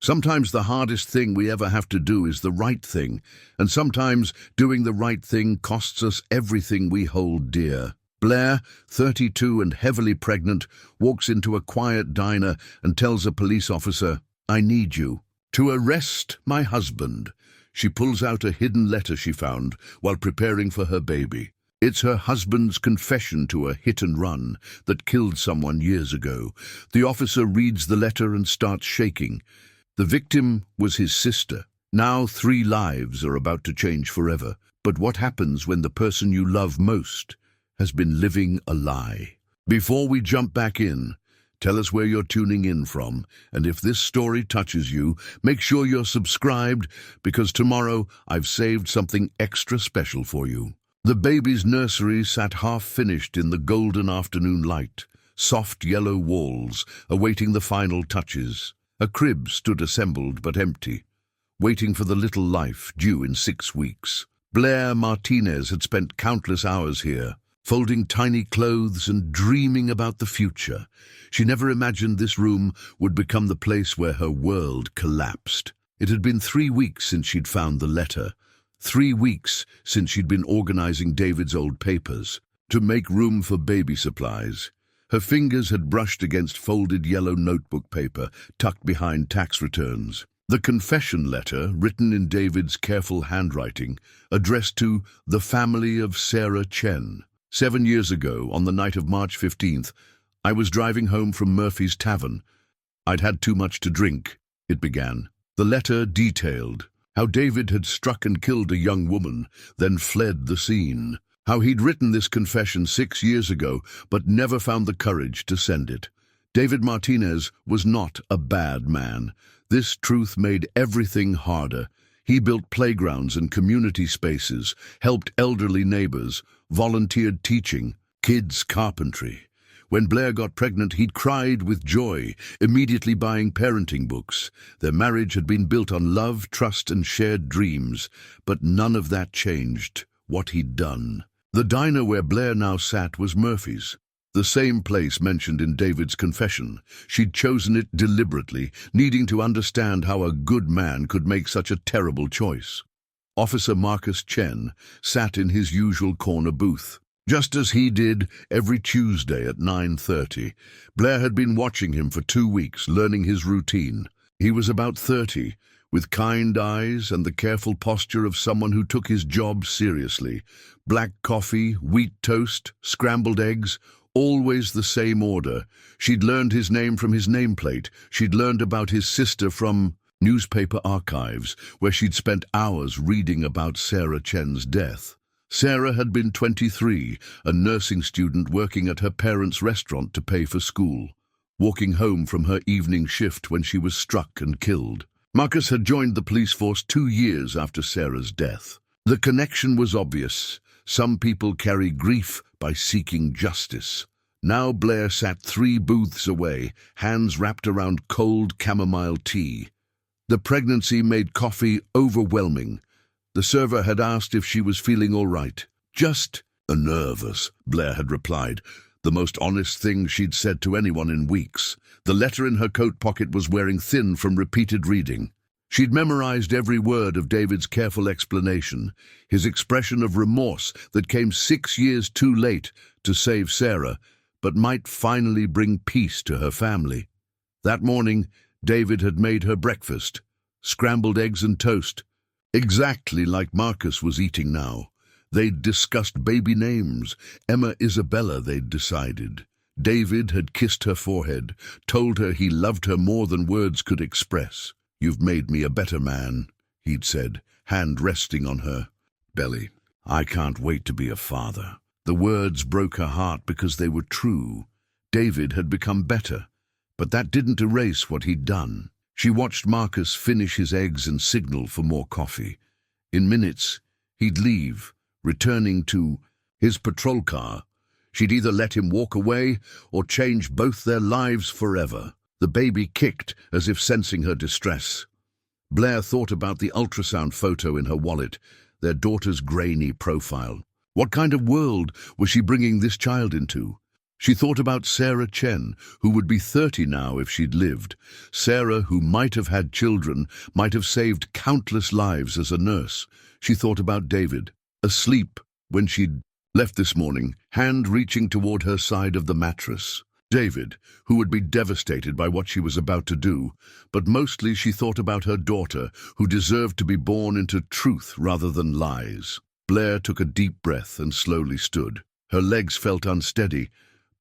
Sometimes the hardest thing we ever have to do is the right thing, and sometimes doing the right thing costs us everything we hold dear. Blaire, 32 and heavily pregnant, walks into a quiet diner and tells a police officer, "I need you to arrest my husband." She pulls out a hidden letter she found while preparing for her baby. It's her husband's confession to a hit-and-run that killed someone years ago. The officer reads the letter and starts shaking. The victim was his sister. Now 3 lives are about to change forever. But what happens when the person you love most has been living a lie? Before we jump back in, tell us where you're tuning in from, and if this story touches you, make sure you're subscribed, because tomorrow I've saved something extra special for you. The baby's nursery sat half-finished in the golden afternoon light, soft yellow walls awaiting the final touches. A crib stood assembled but empty, waiting for the little life due in 6 weeks. Blaire Martinez had spent countless hours here, folding tiny clothes and dreaming about the future. She never imagined this room would become the place where her world collapsed. It had been 3 weeks since she'd found the letter, 3 weeks since she'd been organizing David's old papers to make room for baby supplies. Her fingers had brushed against folded yellow notebook paper tucked behind tax returns. The confession letter, written in David's careful handwriting, addressed to the family of Sarah Chen. 7 years ago, on the night of March 15th, I was driving home from Murphy's Tavern. I'd had too much to drink, it began. The letter detailed how David had struck and killed a young woman, then fled the scene. How he'd written this confession 6 years ago, but never found the courage to send it. David Martinez was not a bad man. This truth made everything harder. He built playgrounds and community spaces, helped elderly neighbors, volunteered teaching, kids carpentry. When Blaire got pregnant, he'd cried with joy, immediately buying parenting books. Their marriage had been built on love, trust, and shared dreams, but none of that changed what he'd done. The diner where Blaire now sat was Murphy's, the same place mentioned in David's confession. She'd chosen it deliberately, needing to understand how a good man could make such a terrible choice. Officer Marcus Chen sat in his usual corner booth, just as he did every Tuesday at 9:30. Blaire had been watching him for 2 weeks, learning his routine. He was about 30, with kind eyes and the careful posture of someone who took his job seriously. Black coffee, wheat toast, scrambled eggs, always the same order. She'd learned his name from his nameplate. She'd learned about his sister from newspaper archives, where she'd spent hours reading about Sarah Chen's death. Sarah had been 23, a nursing student working at her parents' restaurant to pay for school, walking home from her evening shift when she was struck and killed. Marcus had joined the police force 2 years after Sarah's death. The connection was obvious. Some people carry grief by seeking justice. Now Blaire sat 3 booths away, hands wrapped around cold chamomile tea. The pregnancy made coffee overwhelming. The server had asked if she was feeling all right. "Just nervous," Blaire had replied, the most honest thing she'd said to anyone in weeks. The letter in her coat pocket was wearing thin from repeated reading. She'd memorized every word of David's careful explanation, his expression of remorse that came 6 years too late to save Sarah, but might finally bring peace to her family. That morning, David had made her breakfast, scrambled eggs and toast, exactly like Marcus was eating now. They'd discussed baby names. Emma Isabella, they'd decided. David had kissed her forehead, told her he loved her more than words could express. "You've made me a better man," he'd said, hand resting on her belly. "I can't wait to be a father." The words broke her heart because they were true. David had become better, but that didn't erase what he'd done. She watched Marcus finish his eggs and signal for more coffee. In minutes, he'd leave, returning to his patrol car. She'd either let him walk away or change both their lives forever. The baby kicked as if sensing her distress. Blaire thought about the ultrasound photo in her wallet, their daughter's grainy profile. What kind of world was she bringing this child into? She thought about Sarah Chen, who would be 30 now if she'd lived. Sarah, who might have had children, might have saved countless lives as a nurse. She thought about David, asleep when she'd left this morning, hand reaching toward her side of the mattress. David, who would be devastated by what she was about to do, but mostly she thought about her daughter, who deserved to be born into truth rather than lies. Blaire took a deep breath and slowly stood. Her legs felt unsteady,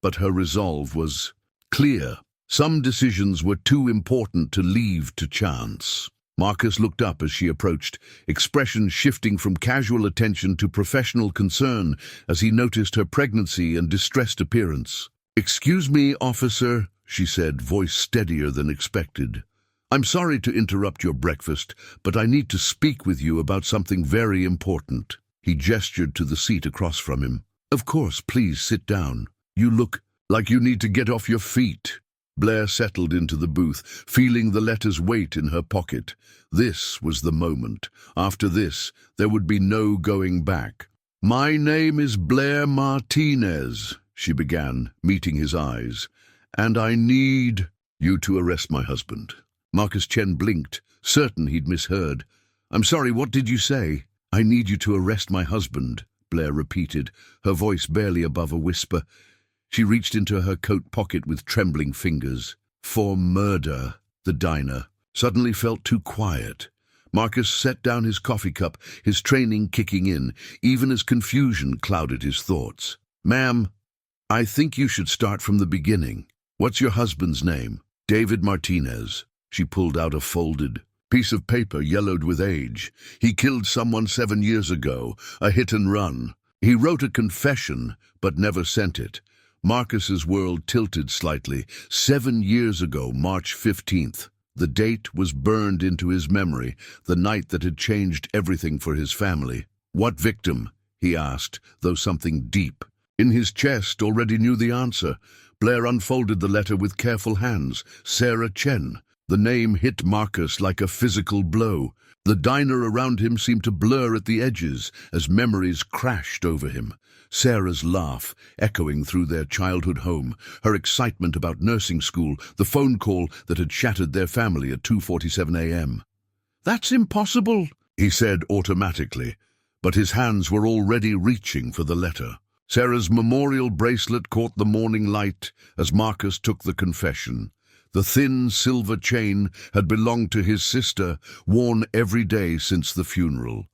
but her resolve was clear. Some decisions were too important to leave to chance. Marcus looked up as she approached, expression shifting from casual attention to professional concern as he noticed her pregnancy and distressed appearance. "Excuse me, officer," she said, voice steadier than expected. "I'm sorry to interrupt your breakfast, but I need to speak with you about something very important." He gestured to the seat across from him. "Of course, please sit down. You look like you need to get off your feet." Blaire settled into the booth, feeling the letter's weight in her pocket. This was the moment. After this, there would be no going back. "My name is Blaire Martinez," she began, meeting his eyes, "and I need you to arrest my husband." Marcus Chen blinked, certain he'd misheard. "I'm sorry, what did you say?" "I need you to arrest my husband," Blaire repeated, her voice barely above a whisper. She reached into her coat pocket with trembling fingers. "For murder." The diner suddenly felt too quiet. Marcus set down his coffee cup, his training kicking in, even as confusion clouded his thoughts. "Ma'am, I think you should start from the beginning. What's your husband's name?" "David Martinez." She pulled out a folded piece of paper yellowed with age. "He killed someone 7 years ago, a hit and run. He wrote a confession, but never sent it." Marcus's world tilted slightly. 7 years ago, March 15th. The date was burned into his memory, the night that had changed everything for his family. "What victim?" he asked, though something deep in his chest already knew the answer. Blaire unfolded the letter with careful hands. Sarah Chen. The name hit Marcus like a physical blow. The diner around him seemed to blur at the edges as memories crashed over him. Sarah's laugh, echoing through their childhood home, her excitement about nursing school, the phone call that had shattered their family at 2:47 a.m. "That's impossible," he said automatically, but his hands were already reaching for the letter. Sarah's memorial bracelet caught the morning light as Marcus took the confession. The thin silver chain had belonged to his sister, worn every day since the funeral.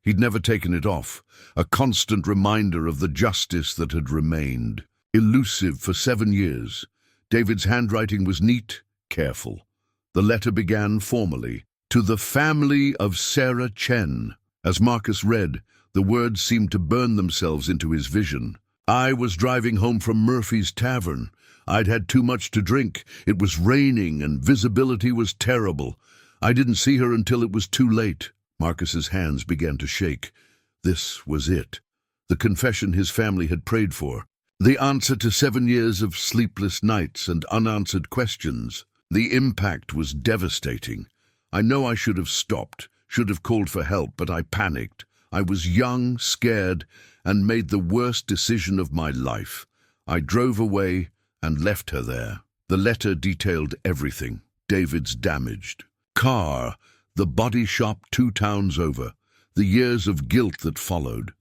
He'd never taken it off, a constant reminder of the justice that had remained. Elusive for 7 years, David's handwriting was neat, careful. The letter began formally, "To the family of Sarah Chen." As Marcus read, the words seemed to burn themselves into his vision. "I was driving home from Murphy's Tavern. I'd had too much to drink. It was raining and visibility was terrible. I didn't see her until it was too late." Marcus's hands began to shake. This was it. The confession his family had prayed for. The answer to 7 years of sleepless nights and unanswered questions. The impact was devastating. "I know I should have stopped, should have called for help, but I panicked. I was young, scared, and made the worst decision of my life. I drove away and left her there." The letter detailed everything. David's damaged car, the body shop 2 towns over, the years of guilt that followed.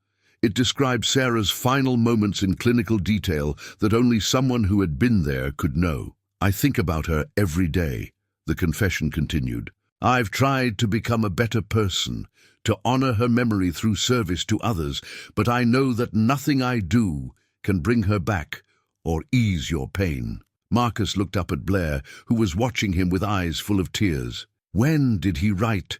It described Sarah's final moments in clinical detail that only someone who had been there could know. "I think about her every day," the confession continued. "I've tried to become a better person, to honor her memory through service to others, but I know that nothing I do can bring her back or ease your pain." Marcus looked up at Blaire, who was watching him with eyes full of tears. "When did he write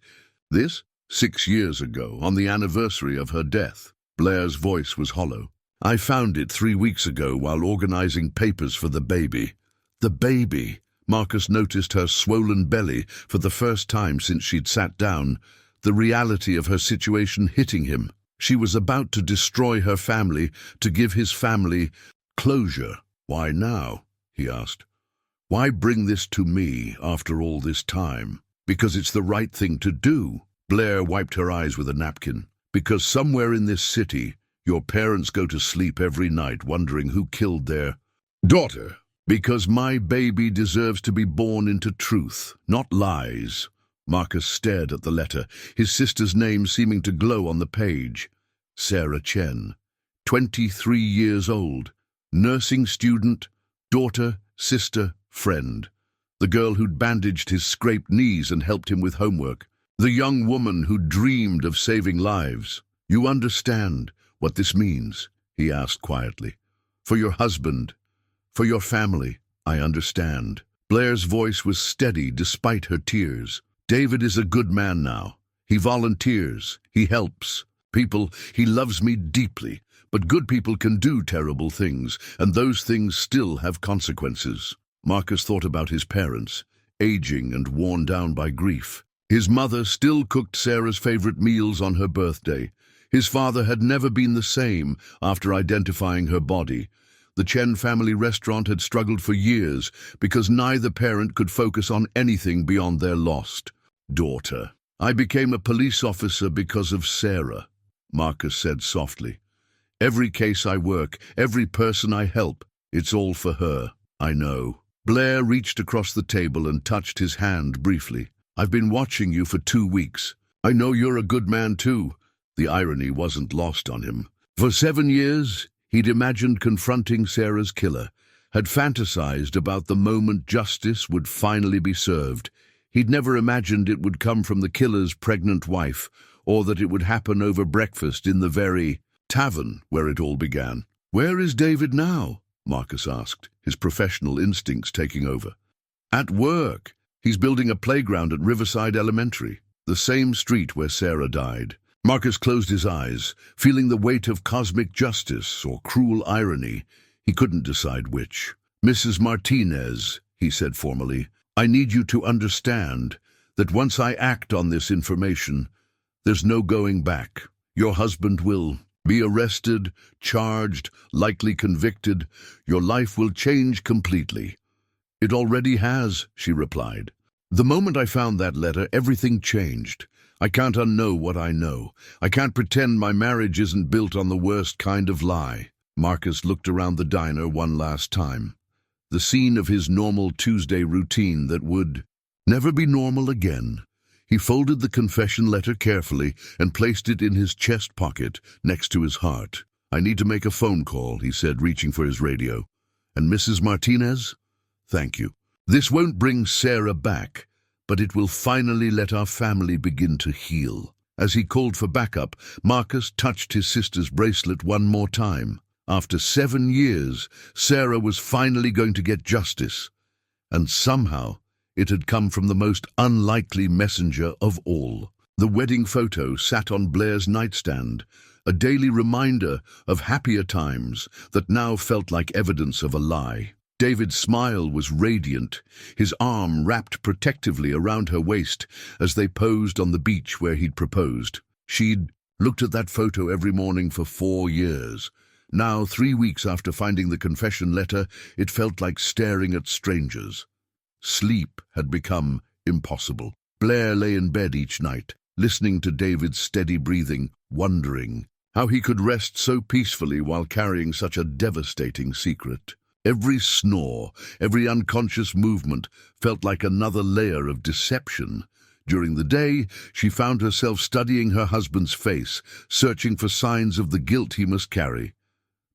this?" 6 years ago, on the anniversary of her death." Blaire's voice was hollow. "I found it 3 weeks ago while organizing papers for the baby." The baby! Marcus noticed her swollen belly for the first time since she'd sat down, the reality of her situation hitting him. She was about to destroy her family, to give his family closure. "Why now?" he asked. "Why bring this to me after all this time?" "Because it's the right thing to do." Blaire wiped her eyes with a napkin. "Because somewhere in this city, your parents go to sleep every night wondering who killed their Daughter, because my baby deserves to be born into truth, not lies. Marcus stared at the letter, his sister's name seeming to glow on the page. Sarah Chen, 23 years old, nursing student, daughter, sister, friend. The girl who'd bandaged his scraped knees and helped him with homework. The young woman who dreamed of saving lives. You understand what this means? He asked quietly. For your husband, for your family, I understand. Blaire's voice was steady despite her tears. David is a good man now. He volunteers. He helps people. He loves me deeply. But good people can do terrible things, and those things still have consequences. Marcus thought about his parents, aging and worn down by grief. His mother still cooked Sarah's favorite meals on her birthday. His father had never been the same after identifying her body. The Chen family restaurant had struggled for years because neither parent could focus on anything beyond their lost daughter. I became a police officer because of Sarah, Marcus said softly. Every case I work, every person I help, it's all for her. I know. Blaire reached across the table and touched his hand briefly. I've been watching you for 2 weeks. I know you're a good man too. The irony wasn't lost on him. For 7 years, he'd imagined confronting Sarah's killer, had fantasized about the moment justice would finally be served. He'd never imagined it would come from the killer's pregnant wife, or that it would happen over breakfast in the very tavern where it all began. Where is David now? Marcus asked, his professional instincts taking over. At work. He's building a playground at Riverside Elementary, the same street where Sarah died. Marcus closed his eyes, feeling the weight of cosmic justice or cruel irony. He couldn't decide which. Mrs. Martinez, he said formally, I need you to understand that once I act on this information, there's no going back. Your husband will be arrested, charged, likely convicted. Your life will change completely. It already has, she replied. The moment I found that letter, everything changed. I can't unknow what I know. I can't pretend my marriage isn't built on the worst kind of lie. Marcus looked around the diner one last time. The scene of his normal Tuesday routine that would never be normal again. He folded the confession letter carefully and placed it in his chest pocket next to his heart. I need to make a phone call, he said, reaching for his radio. And Mrs. Martinez? Thank you. This won't bring Sarah back, but it will finally let our family begin to heal. As he called for backup, Marcus touched his sister's bracelet one more time. After 7 years, Sarah was finally going to get justice. And somehow, it had come from the most unlikely messenger of all. The wedding photo sat on Blaire's nightstand, a daily reminder of happier times that now felt like evidence of a lie. David's smile was radiant, his arm wrapped protectively around her waist as they posed on the beach where he'd proposed. She'd looked at that photo every morning for 4 years. Now, 3 weeks after finding the confession letter, it felt like staring at strangers. Sleep had become impossible. Blaire lay in bed each night, listening to David's steady breathing, wondering how he could rest so peacefully while carrying such a devastating secret. Every snore, every unconscious movement felt like another layer of deception. During the day, she found herself studying her husband's face, searching for signs of the guilt he must carry.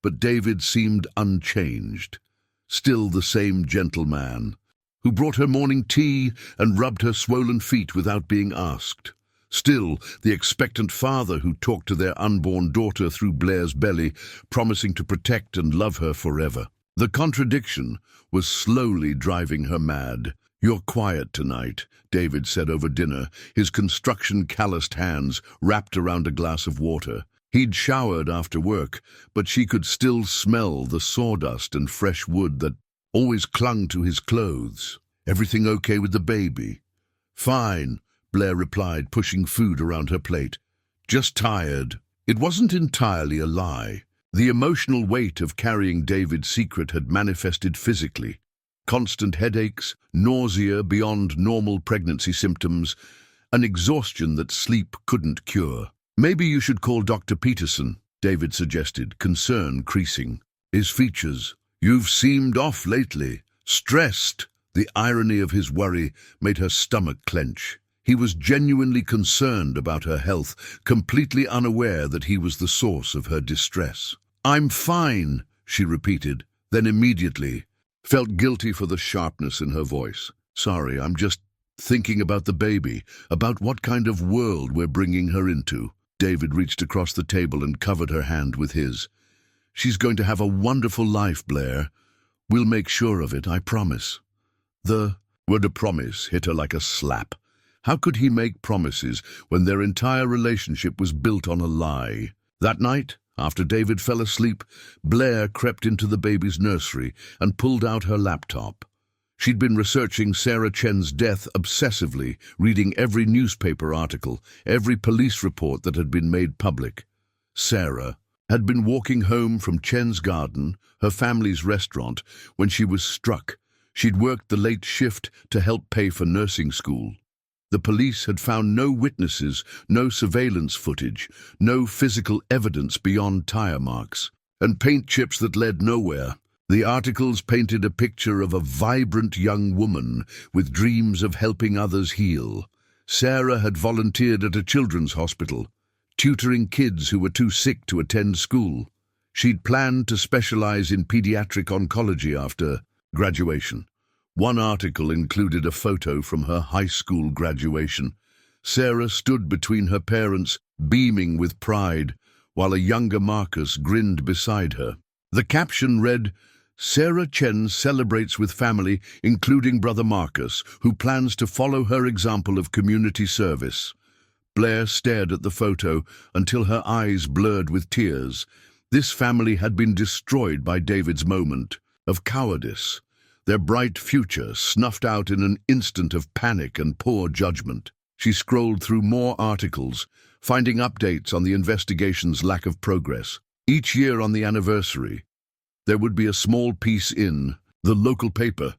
But David seemed unchanged, still the same gentle man, who brought her morning tea and rubbed her swollen feet without being asked. Still, the expectant father who talked to their unborn daughter through Blaire's belly, promising to protect and love her forever. The contradiction was slowly driving her mad. You're quiet tonight, David said over dinner, his construction-calloused hands wrapped around a glass of water. He'd showered after work, but she could still smell the sawdust and fresh wood that always clung to his clothes. Everything okay with the baby? Fine, Blaire replied, pushing food around her plate. Just tired. It wasn't entirely a lie. The emotional weight of carrying David's secret had manifested physically. Constant headaches, nausea beyond normal pregnancy symptoms, an exhaustion that sleep couldn't cure. Maybe you should call Dr. Peterson, David suggested, concern creasing his features. "You've seemed off lately, stressed." The irony of his worry made her stomach clench. He was genuinely concerned about her health, completely unaware that he was the source of her distress. "I'm fine," she repeated, then immediately felt guilty for the sharpness in her voice. "Sorry, I'm just thinking about the baby, about what kind of world we're bringing her into." David reached across the table and covered her hand with his. "She's going to have a wonderful life, Blaire. We'll make sure of it, I promise." The word of promise hit her like a slap. How could he make promises when their entire relationship was built on a lie? That night, after David fell asleep, Blaire crept into the baby's nursery and pulled out her laptop. She'd been researching Sarah Chen's death obsessively, reading every newspaper article, every police report that had been made public. Sarah had been walking home from Chen's garden, her family's restaurant, when she was struck. She'd worked the late shift to help pay for nursing school. The police had found no witnesses, no surveillance footage, no physical evidence beyond tire marks, and paint chips that led nowhere. The articles painted a picture of a vibrant young woman with dreams of helping others heal. Sarah had volunteered at a children's hospital, tutoring kids who were too sick to attend school. She'd planned to specialize in pediatric oncology after graduation. One article included a photo from her high school graduation. Sarah stood between her parents, beaming with pride, while a younger Marcus grinned beside her. The caption read, "Sarah Chen celebrates with family, including brother Marcus, who plans to follow her example of community service." Blaire stared at the photo until her eyes blurred with tears. This family had been destroyed by David's moment of cowardice, their bright future snuffed out in an instant of panic and poor judgment. She scrolled through more articles, finding updates on the investigation's lack of progress. Each year on the anniversary, there would be a small piece in the local paper.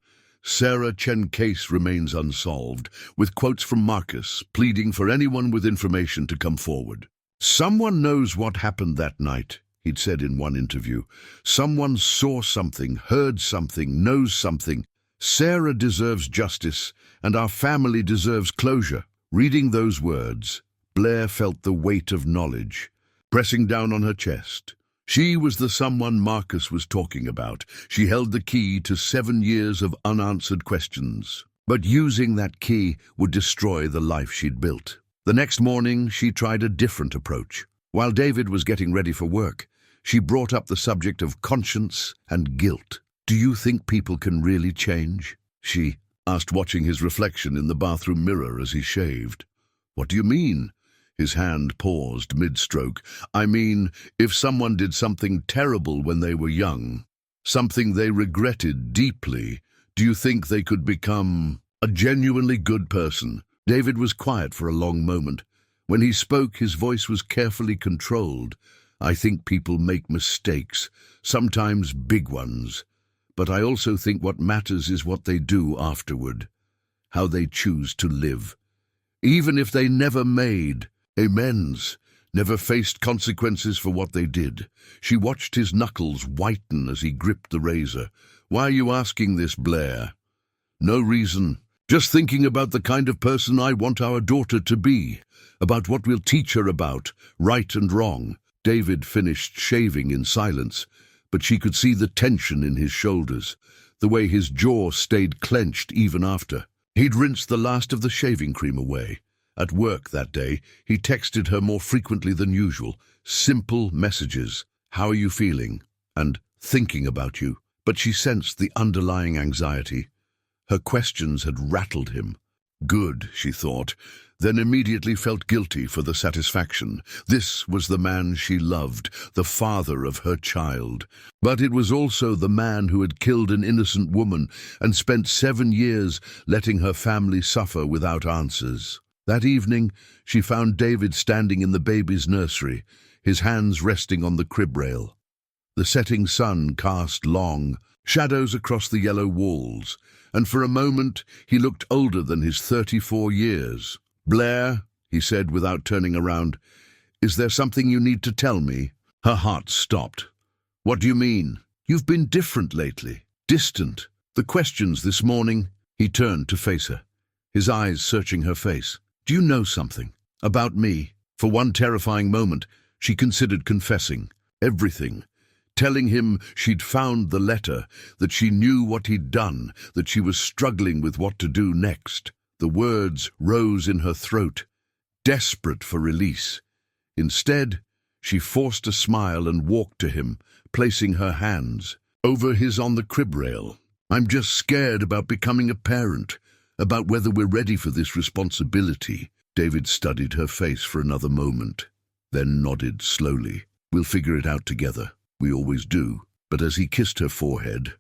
Sarah Chen case remains unsolved, with quotes from Marcus pleading for anyone with information to come forward. "Someone knows what happened that night," he'd said in one interview. "Someone saw something, heard something, knows something. Sarah deserves justice, and our family deserves closure." Reading those words, Blaire felt the weight of knowledge pressing down on her chest. She was the someone Marcus was talking about. She held the key to 7 years of unanswered questions. But using that key would destroy the life she'd built. The next morning, she tried a different approach. While David was getting ready for work, she brought up the subject of conscience and guilt. "Do you think people can really change?" she asked, watching his reflection in the bathroom mirror as he shaved. "What do you mean?" His hand paused mid-stroke. "I mean, if someone did something terrible when they were young, something they regretted deeply, do you think they could become a genuinely good person?" David was quiet for a long moment. When he spoke, his voice was carefully controlled. "I think people make mistakes, sometimes big ones. But I also think what matters is what they do afterward, how they choose to live. Even if they never made amends, never faced consequences for what they did." She watched his knuckles whiten as he gripped the razor. "Why are you asking this, Blaire?" "No reason. Just thinking about the kind of person I want our daughter to be, about what we'll teach her about, right and wrong." David finished shaving in silence, but she could see the tension in his shoulders, the way his jaw stayed clenched even after. He'd rinsed the last of the shaving cream away. At work that day, he texted her more frequently than usual. Simple messages. "How are you feeling?" and "thinking about you." But she sensed the underlying anxiety. Her questions had rattled him. Good, she thought, then immediately felt guilty for the satisfaction. This was the man she loved, the father of her child. But it was also the man who had killed an innocent woman and spent 7 years letting her family suffer without answers. That evening, she found David standing in the baby's nursery, his hands resting on the crib rail. The setting sun cast long shadows across the yellow walls, and for a moment he looked older than his 34 years. "Blaire," he said without turning around, "is there something you need to tell me?" Her heart stopped. "What do you mean?" You've been different lately, distant. The questions this morning." He turned to face her, his eyes searching her face. "Do you know something about me?" For one terrifying moment, she considered confessing everything, telling him she'd found the letter, that she knew what he'd done, that she was struggling with what to do next. The words rose in her throat, desperate for release. Instead, she forced a smile and walked to him, placing her hands over his on the crib rail. "I'm just scared about becoming a parent, about whether we're ready for this responsibility." David studied her face for another moment, then nodded slowly. "We'll figure it out together. We always do." But as he kissed her forehead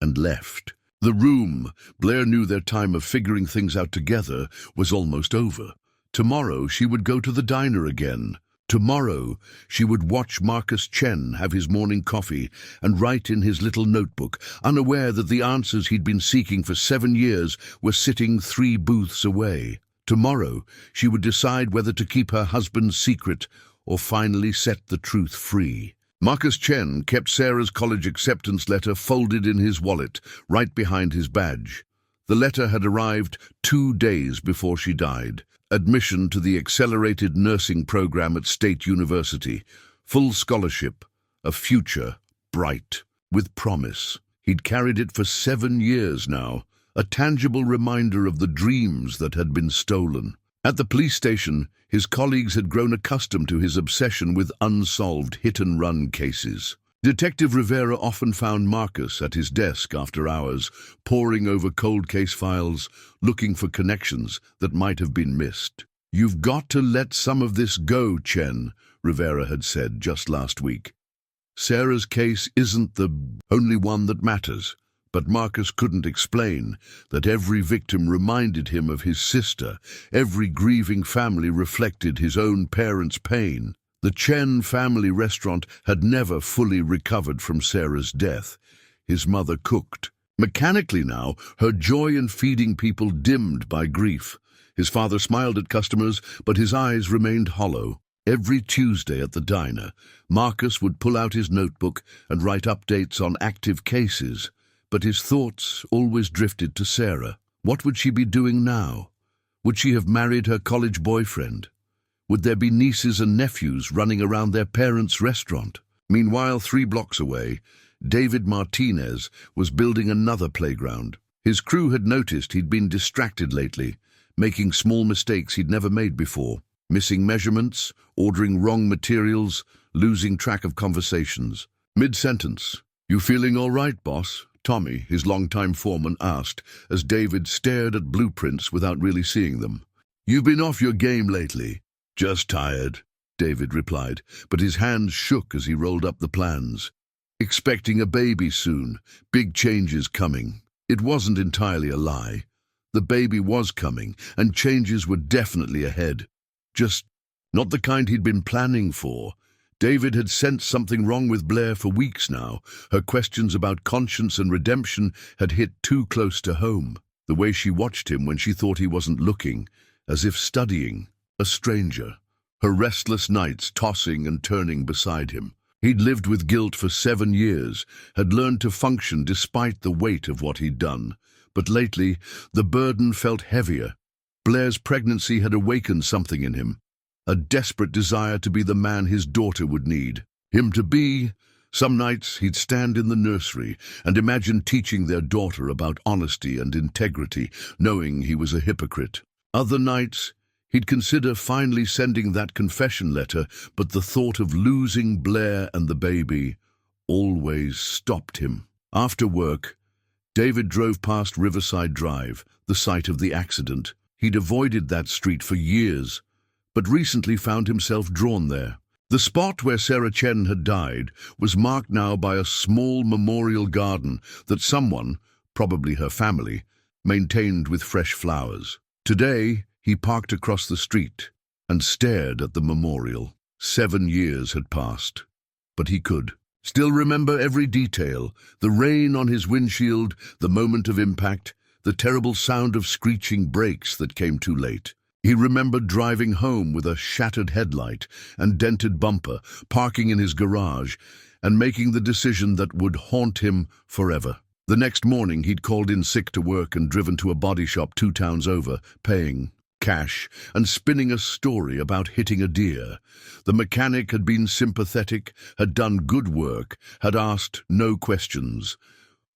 and left the room, Blaire knew their time of figuring things out together was almost over. Tomorrow she would go to the diner again. Tomorrow she would watch Marcus Chen have his morning coffee and write in his little notebook, unaware that the answers he'd been seeking for 7 years were sitting 3 booths away. Tomorrow she would decide whether to keep her husband's secret or finally set the truth free. Marcus Chen kept Sarah's college acceptance letter folded in his wallet, right behind his badge. The letter had arrived 2 days before she died. Admission to the accelerated nursing program at State University. Full scholarship. A future, bright, with promise. He'd carried it for 7 years now, a tangible reminder of the dreams that had been stolen. At the police station, his colleagues had grown accustomed to his obsession with unsolved hit-and-run cases. Detective Rivera often found Marcus at his desk after hours, poring over cold case files, looking for connections that might have been missed. "You've got to let some of this go, Chen," Rivera had said just last week. "Sarah's case isn't the only one that matters." But Marcus couldn't explain that every victim reminded him of his sister, every grieving family reflected his own parents' pain. The Chen family restaurant had never fully recovered from Sarah's death. His mother cooked. Mechanically now, her joy in feeding people dimmed by grief. His father smiled at customers, but his eyes remained hollow. Every Tuesday at the diner, Marcus would pull out his notebook and write updates on active cases. But his thoughts always drifted to Sarah. What would she be doing now? Would she have married her college boyfriend? Would there be nieces and nephews running around their parents' restaurant? Meanwhile, 3 blocks away, David Martinez was building another playground. His crew had noticed he'd been distracted lately, making small mistakes he'd never made before. Missing measurements, ordering wrong materials, losing track of conversations. Mid-sentence, "You feeling all right, boss?" Tommy, his longtime foreman, asked as David stared at blueprints without really seeing them. "You've been off your game lately." "Just tired," David replied, but his hands shook as he rolled up the plans. "Expecting a baby soon. Big changes coming." It wasn't entirely a lie. The baby was coming, and changes were definitely ahead. Just not the kind he'd been planning for. David had sensed something wrong with Blaire for weeks now. Her questions about conscience and redemption had hit too close to home. The way she watched him when she thought he wasn't looking, as if studying, a stranger. Her restless nights tossing and turning beside him. He'd lived with guilt for 7 years, had learned to function despite the weight of what he'd done. But lately, the burden felt heavier. Blaire's pregnancy had awakened something in him. A desperate desire to be the man his daughter would need him to be. Some nights he'd stand in the nursery and imagine teaching their daughter about honesty and integrity, knowing he was a hypocrite. Other nights he'd consider finally sending that confession letter, but the thought of losing Blaire and the baby always stopped him. After work, David drove past Riverside Drive, the site of the accident. He'd avoided that street for years, but recently found himself drawn there. The spot where Sarah Chen had died was marked now by a small memorial garden that someone, probably her family, maintained with fresh flowers. Today, he parked across the street and stared at the memorial. 7 years had passed, but he could still remember every detail: the rain on his windshield, the moment of impact, the terrible sound of screeching brakes that came too late. He remembered driving home with a shattered headlight and dented bumper, parking in his garage, and making the decision that would haunt him forever. The next morning, he'd called in sick to work and driven to a body shop 2 towns over, paying cash and spinning a story about hitting a deer. The mechanic had been sympathetic, had done good work, had asked no questions.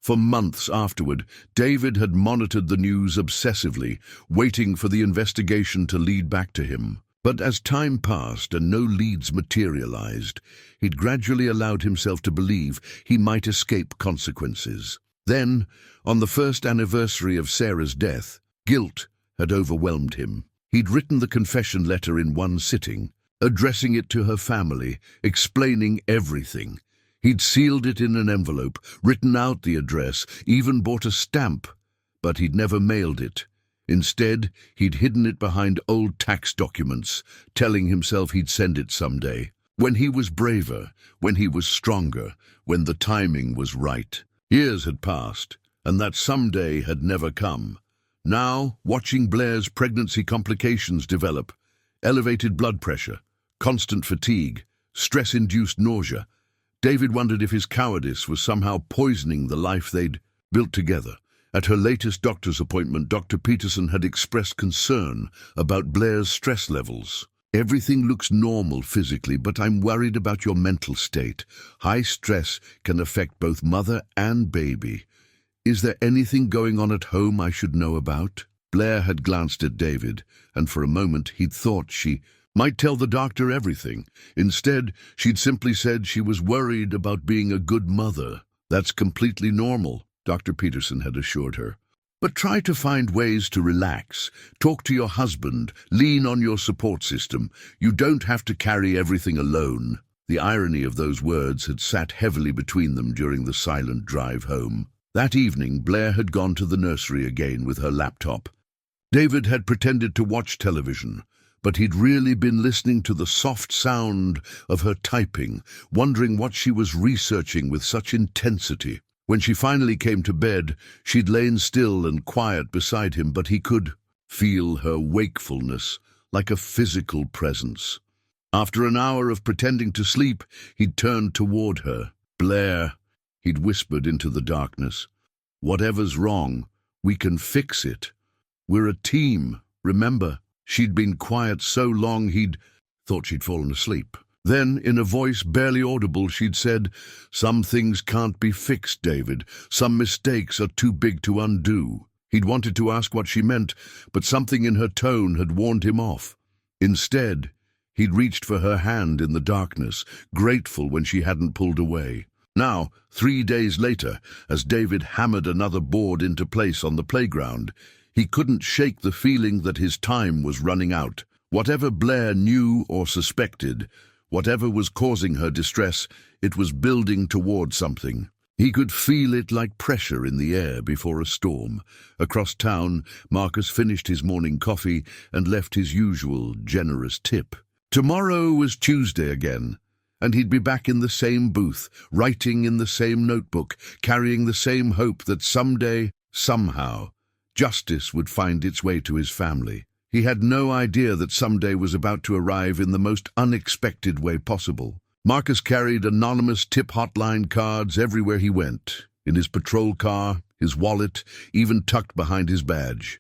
For months afterward, David had monitored the news obsessively, waiting for the investigation to lead back to him. But as time passed and no leads materialized, he'd gradually allowed himself to believe he might escape consequences. Then, on the first anniversary of Sarah's death, guilt had overwhelmed him. He'd written the confession letter in one sitting, addressing it to her family, explaining everything. He'd sealed it in an envelope, written out the address, even bought a stamp, but he'd never mailed it. Instead, he'd hidden it behind old tax documents, telling himself he'd send it someday. When he was braver, when he was stronger, when the timing was right. Years had passed, and that someday had never come. Now, watching Blaire's pregnancy complications develop, elevated blood pressure, constant fatigue, stress-induced nausea, David wondered if his cowardice was somehow poisoning the life they'd built together. At her latest doctor's appointment, Dr. Peterson had expressed concern about Blaire's stress levels. "Everything looks normal physically, but I'm worried about your mental state. High stress can affect both mother and baby. Is there anything going on at home I should know about?" Blaire had glanced at David, and for a moment he'd thought she might tell the doctor everything. Instead, she'd simply said she was worried about being a good mother. "That's completely normal," Dr. Peterson had assured her. "But try to find ways to relax. Talk to your husband. Lean on your support system. You don't have to carry everything alone." The irony of those words had sat heavily between them during the silent drive home. That evening, Blaire had gone to the nursery again with her laptop. David had pretended to watch television, but he'd really been listening to the soft sound of her typing, wondering what she was researching with such intensity. When she finally came to bed, she'd lain still and quiet beside him, but he could feel her wakefulness, like a physical presence. After an hour of pretending to sleep, he'd turned toward her. "Blaire," he'd whispered into the darkness, "whatever's wrong, we can fix it. We're a team, remember?" She'd been quiet so long he'd thought she'd fallen asleep. Then, in a voice barely audible, she'd said, "Some things can't be fixed, David. Some mistakes are too big to undo." He'd wanted to ask what she meant, but something in her tone had warned him off. Instead, he'd reached for her hand in the darkness, grateful when she hadn't pulled away. Now, 3 days later, as David hammered another board into place on the playground, he couldn't shake the feeling that his time was running out. Whatever Blaire knew or suspected, whatever was causing her distress, it was building toward something. He could feel it like pressure in the air before a storm. Across town, Marcus finished his morning coffee and left his usual generous tip. Tomorrow was Tuesday again, and he'd be back in the same booth, writing in the same notebook, carrying the same hope that someday, somehow, justice would find its way to his family. He had no idea that someday was about to arrive in the most unexpected way possible. Marcus carried anonymous tip hotline cards everywhere he went, in his patrol car, his wallet, even tucked behind his badge.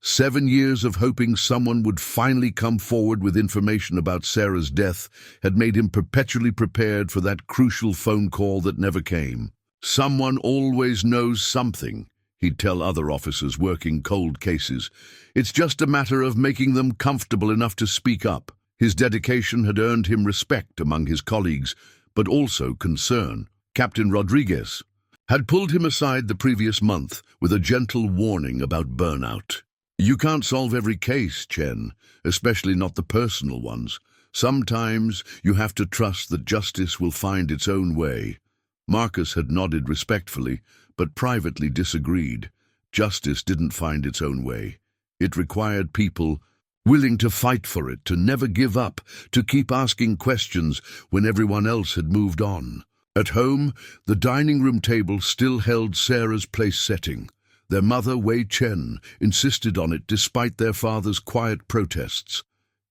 7 years of hoping someone would finally come forward with information about Sarah's death had made him perpetually prepared for that crucial phone call that never came. "Someone always knows something," he'd tell other officers working cold cases. "It's just a matter of making them comfortable enough to speak up." His dedication had earned him respect among his colleagues, but also concern. Captain Rodriguez had pulled him aside the previous month with a gentle warning about burnout. "You can't solve every case, Chen, especially not the personal ones. Sometimes you have to trust that justice will find its own way." Marcus had nodded respectfully, but privately disagreed. Justice didn't find its own way. It required people willing to fight for it, to never give up, to keep asking questions when everyone else had moved on. At home, the dining room table still held Sarah's place setting. Their mother, Wei Chen, insisted on it despite their father's quiet protests.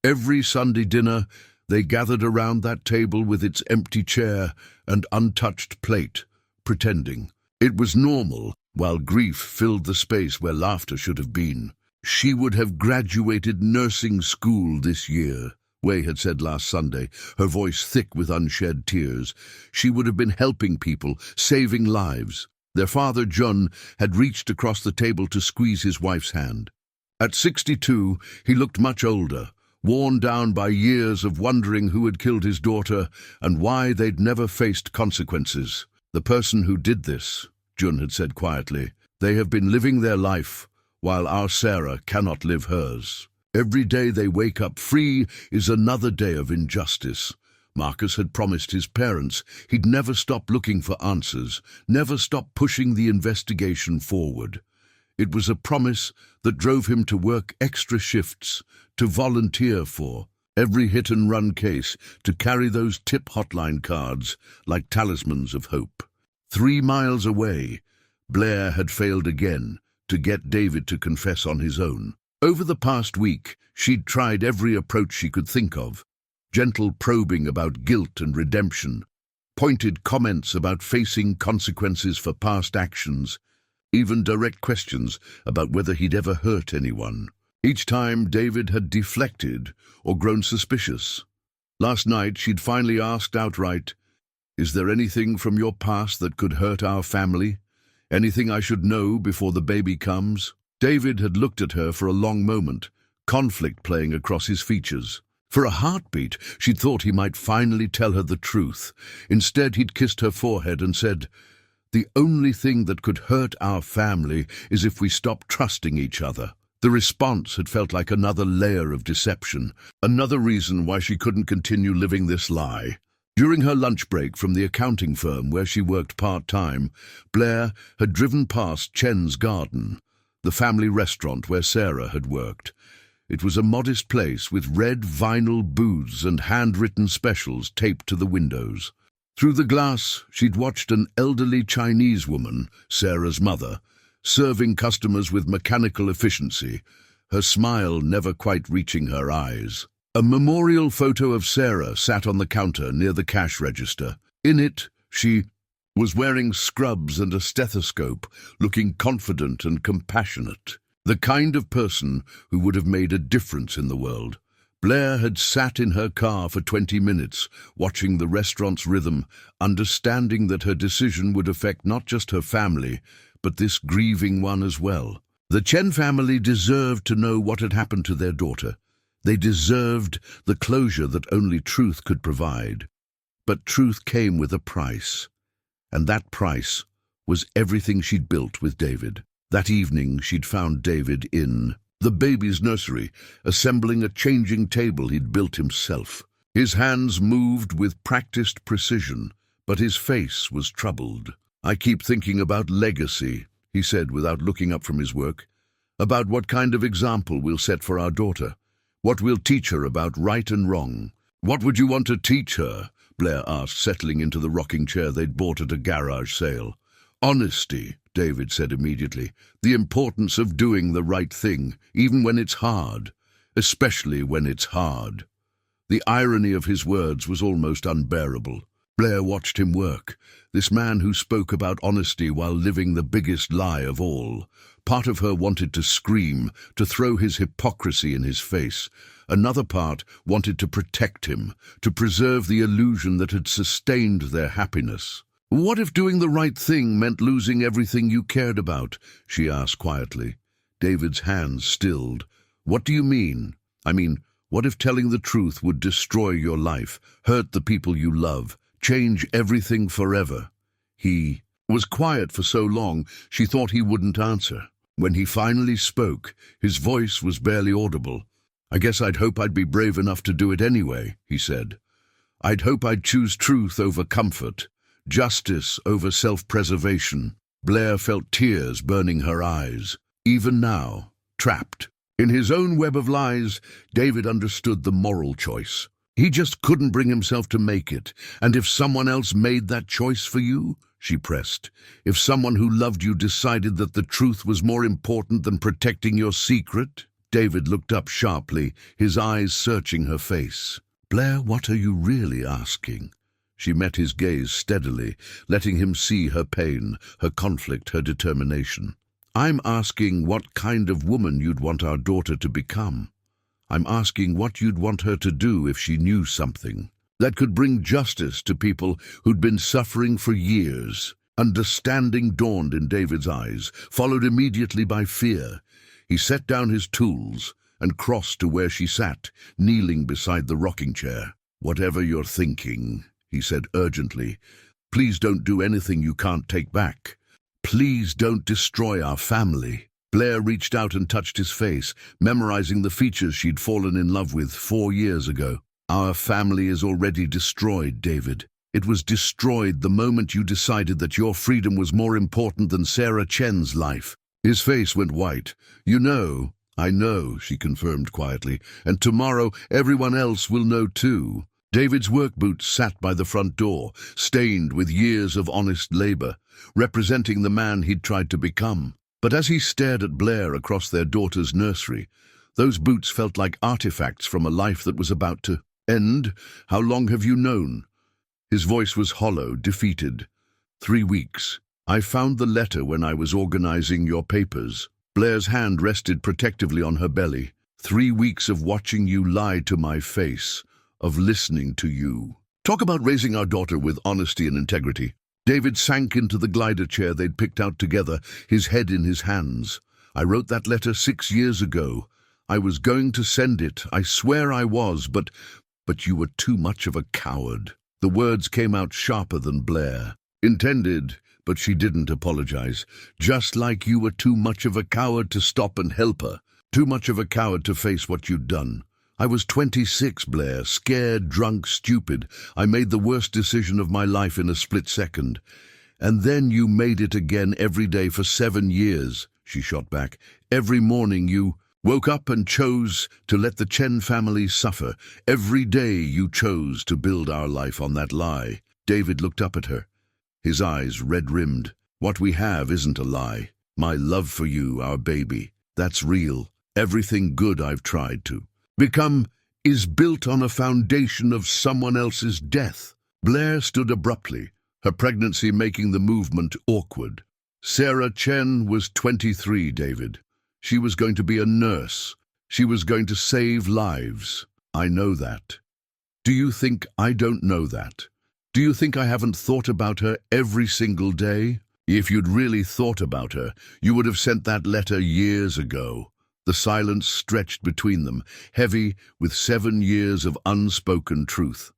Every Sunday dinner, They gathered around that table with its empty chair and untouched plate, pretending. It was normal, while grief filled the space where laughter should have been. She would have graduated nursing school this year, Way had said last Sunday, her voice thick with unshed tears. She would have been helping people, saving lives. Their father, John, had reached across the table to squeeze his wife's hand. At 62, he looked much older, worn down by years of wondering who had killed his daughter and why they'd never faced consequences. The person who did this, Jun had said quietly, they have been living their life, while our Sarah cannot live hers. Every day they wake up free is another day of injustice. Marcus had promised his parents he'd never stop looking for answers, never stop pushing the investigation forward. It was a promise that drove him to work extra shifts, to volunteer for every hit-and-run case, to carry those tip hotline cards like talismans of hope. 3 miles away, Blaire had failed again to get David to confess on his own. Over the past week, she'd tried every approach she could think of. Gentle probing about guilt and redemption, pointed comments about facing consequences for past actions, even direct questions about whether he'd ever hurt anyone. Each time David had deflected or grown suspicious. Last night she'd finally asked outright, "Is there anything from your past that could hurt our family? Anything I should know before the baby comes?" David had looked at her for a long moment, conflict playing across his features. For a heartbeat, she'd thought he might finally tell her the truth. Instead, he'd kissed her forehead and said, "The only thing that could hurt our family is if we stop trusting each other." The response had felt like another layer of deception, another reason why she couldn't continue living this lie. During her lunch break from the accounting firm where she worked part-time, Blaire had driven past Chen's Garden, the family restaurant where Sarah had worked. It was a modest place with red vinyl booths and handwritten specials taped to the windows. Through the glass, she'd watched an elderly Chinese woman, Sarah's mother, serving customers with mechanical efficiency, her smile never quite reaching her eyes. A memorial photo of Sarah sat on the counter near the cash register. In it, she was wearing scrubs and a stethoscope, looking confident and compassionate. The kind of person who would have made a difference in the world. Blaire had sat in her car for 20 minutes, watching the restaurant's rhythm, understanding that her decision would affect not just her family, but this grieving one as well. The Chen family deserved to know what had happened to their daughter. They deserved the closure that only truth could provide. But truth came with a price. And that price was everything she'd built with David. That evening she'd found David in the baby's nursery, assembling a changing table he'd built himself. His hands moved with practiced precision, but his face was troubled. "I keep thinking about legacy," he said without looking up from his work. "About what kind of example we'll set for our daughter. What we'll teach her about right and wrong." "What would you want to teach her?" Blaire asked, settling into the rocking chair they'd bought at a garage sale. "Honesty," David said immediately. "The importance of doing the right thing, even when it's hard. Especially when it's hard." The irony of his words was almost unbearable. Blaire watched him work, this man who spoke about honesty while living the biggest lie of all. Part of her wanted to scream, to throw his hypocrisy in his face. Another part wanted to protect him, to preserve the illusion that had sustained their happiness. "What if doing the right thing meant losing everything you cared about?" she asked quietly. David's hands stilled. "What do you mean?" "I mean, what if telling the truth would destroy your life, hurt the people you love, change everything forever?" He was quiet for so long she thought he wouldn't answer. When he finally spoke, his voice was barely audible. "I guess I'd hope I'd be brave enough to do it anyway," he said. "I'd hope I'd choose truth over comfort, justice over self-preservation." Blaire felt tears burning her eyes. Even now, trapped in his own web of lies, David understood the moral choice. He just couldn't bring himself to make it. "And if someone else made that choice for you?" she pressed. "If someone who loved you decided that the truth was more important than protecting your secret?" David looked up sharply, his eyes searching her face. Blaire, what are you really asking? She met his gaze steadily, letting him see her pain, her conflict, her determination. I'm asking what kind of woman you'd want our daughter to become. I'm asking what you'd want her to do if she knew something that could bring justice to people who'd been suffering for years. Understanding dawned in David's eyes, followed immediately by fear. He set down his tools and crossed to where she sat, kneeling beside the rocking chair. "Whatever you're thinking," he said urgently, "please don't do anything you can't take back. Please don't destroy our family." Blaire reached out and touched his face, memorizing the features she'd fallen in love with 4 years ago. "Our family is already destroyed, David. It was destroyed the moment you decided that your freedom was more important than Sarah Chen's life." His face went white. "You know." "I know," she confirmed quietly, "and tomorrow everyone else will know too." David's work boots sat by the front door, stained with years of honest labor, representing the man he'd tried to become. But as he stared at Blaire across their daughter's nursery, those boots felt like artifacts from a life that was about to end. "How long have you known?" His voice was hollow, defeated. 3 weeks. "I found the letter when I was organizing your papers." Blaire's hand rested protectively on her belly. 3 weeks of watching you lie to my face, of listening to you. Talk about raising our daughter with honesty and integrity. David sank into the glider chair they'd picked out together, his head in his hands. "I wrote that letter 6 years ago. I was going to send it. I swear I was, but you were too much of a coward." The words came out sharper than Blaire intended, but she didn't apologize. "Just like you were too much of a coward to stop and help her. Too much of a coward to face what you'd done." "I was 26, Blaire, scared, drunk, stupid. I made the worst decision of my life in a split second. And then you made it again every day for 7 years, she shot back. "Every morning you woke up and chose to let the Chen family suffer. Every day you chose to build our life on that lie." David looked up at her, his eyes red-rimmed. "What we have isn't a lie. My love for you, our baby, that's real. Everything good I've tried to become is built on a foundation of someone else's death." Blaire stood abruptly, her pregnancy making the movement awkward. Sarah Chen was 23, David. She was going to be a nurse. She was going to save lives. I know that. Do you think I don't know that? Do you think I haven't thought about her every single day? If you'd really thought about her, you would have sent that letter years ago. The silence stretched between them, heavy with 7 years of unspoken truth.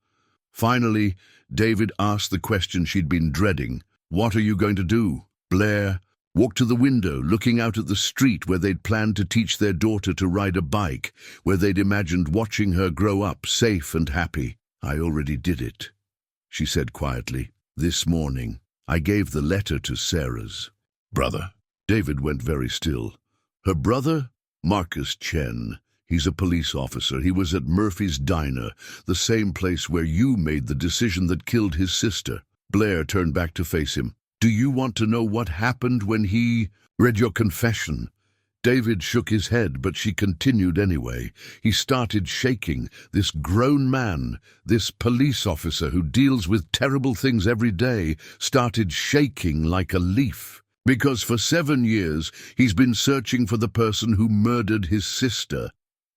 Finally, David asked the question she'd been dreading. "What are you going to do?" Blaire walked to the window, looking out at the street where they'd planned to teach their daughter to ride a bike, where they'd imagined watching her grow up safe and happy. "I already did it," she said quietly. "This morning, I gave the letter to Sarah's brother." David went very still. "Her brother? Marcus Chen. He's a police officer. He was at Murphy's Diner, the same place where you made the decision that killed his sister." Blaire turned back to face him. "Do you want to know what happened when he read your confession?" David shook his head, but she continued anyway. He started shaking. This grown man, this police officer who deals with terrible things every day, started shaking like a leaf. Because for 7 years, he's been searching for the person who murdered his sister.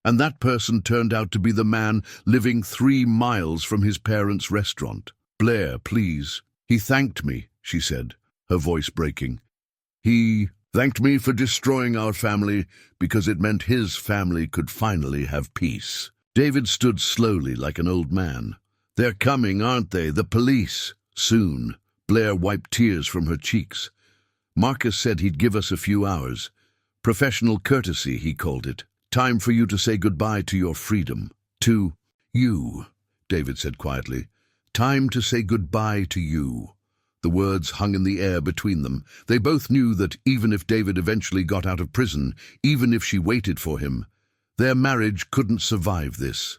And that person turned out to be the man living 3 miles from his parents' restaurant. "Blaire, please." "He thanked me," she said, her voice breaking. "He thanked me for destroying our family because it meant his family could finally have peace." David stood slowly like an old man. "They're coming, aren't they? The police." "Soon." Blaire wiped tears from her cheeks. "Marcus said he'd give us a few hours. Professional courtesy, he called it. Time for you to say goodbye to your freedom." "To you," David said quietly. "Time to say goodbye to you." The words hung in the air between them. They both knew that even if David eventually got out of prison, even if she waited for him, their marriage couldn't survive this.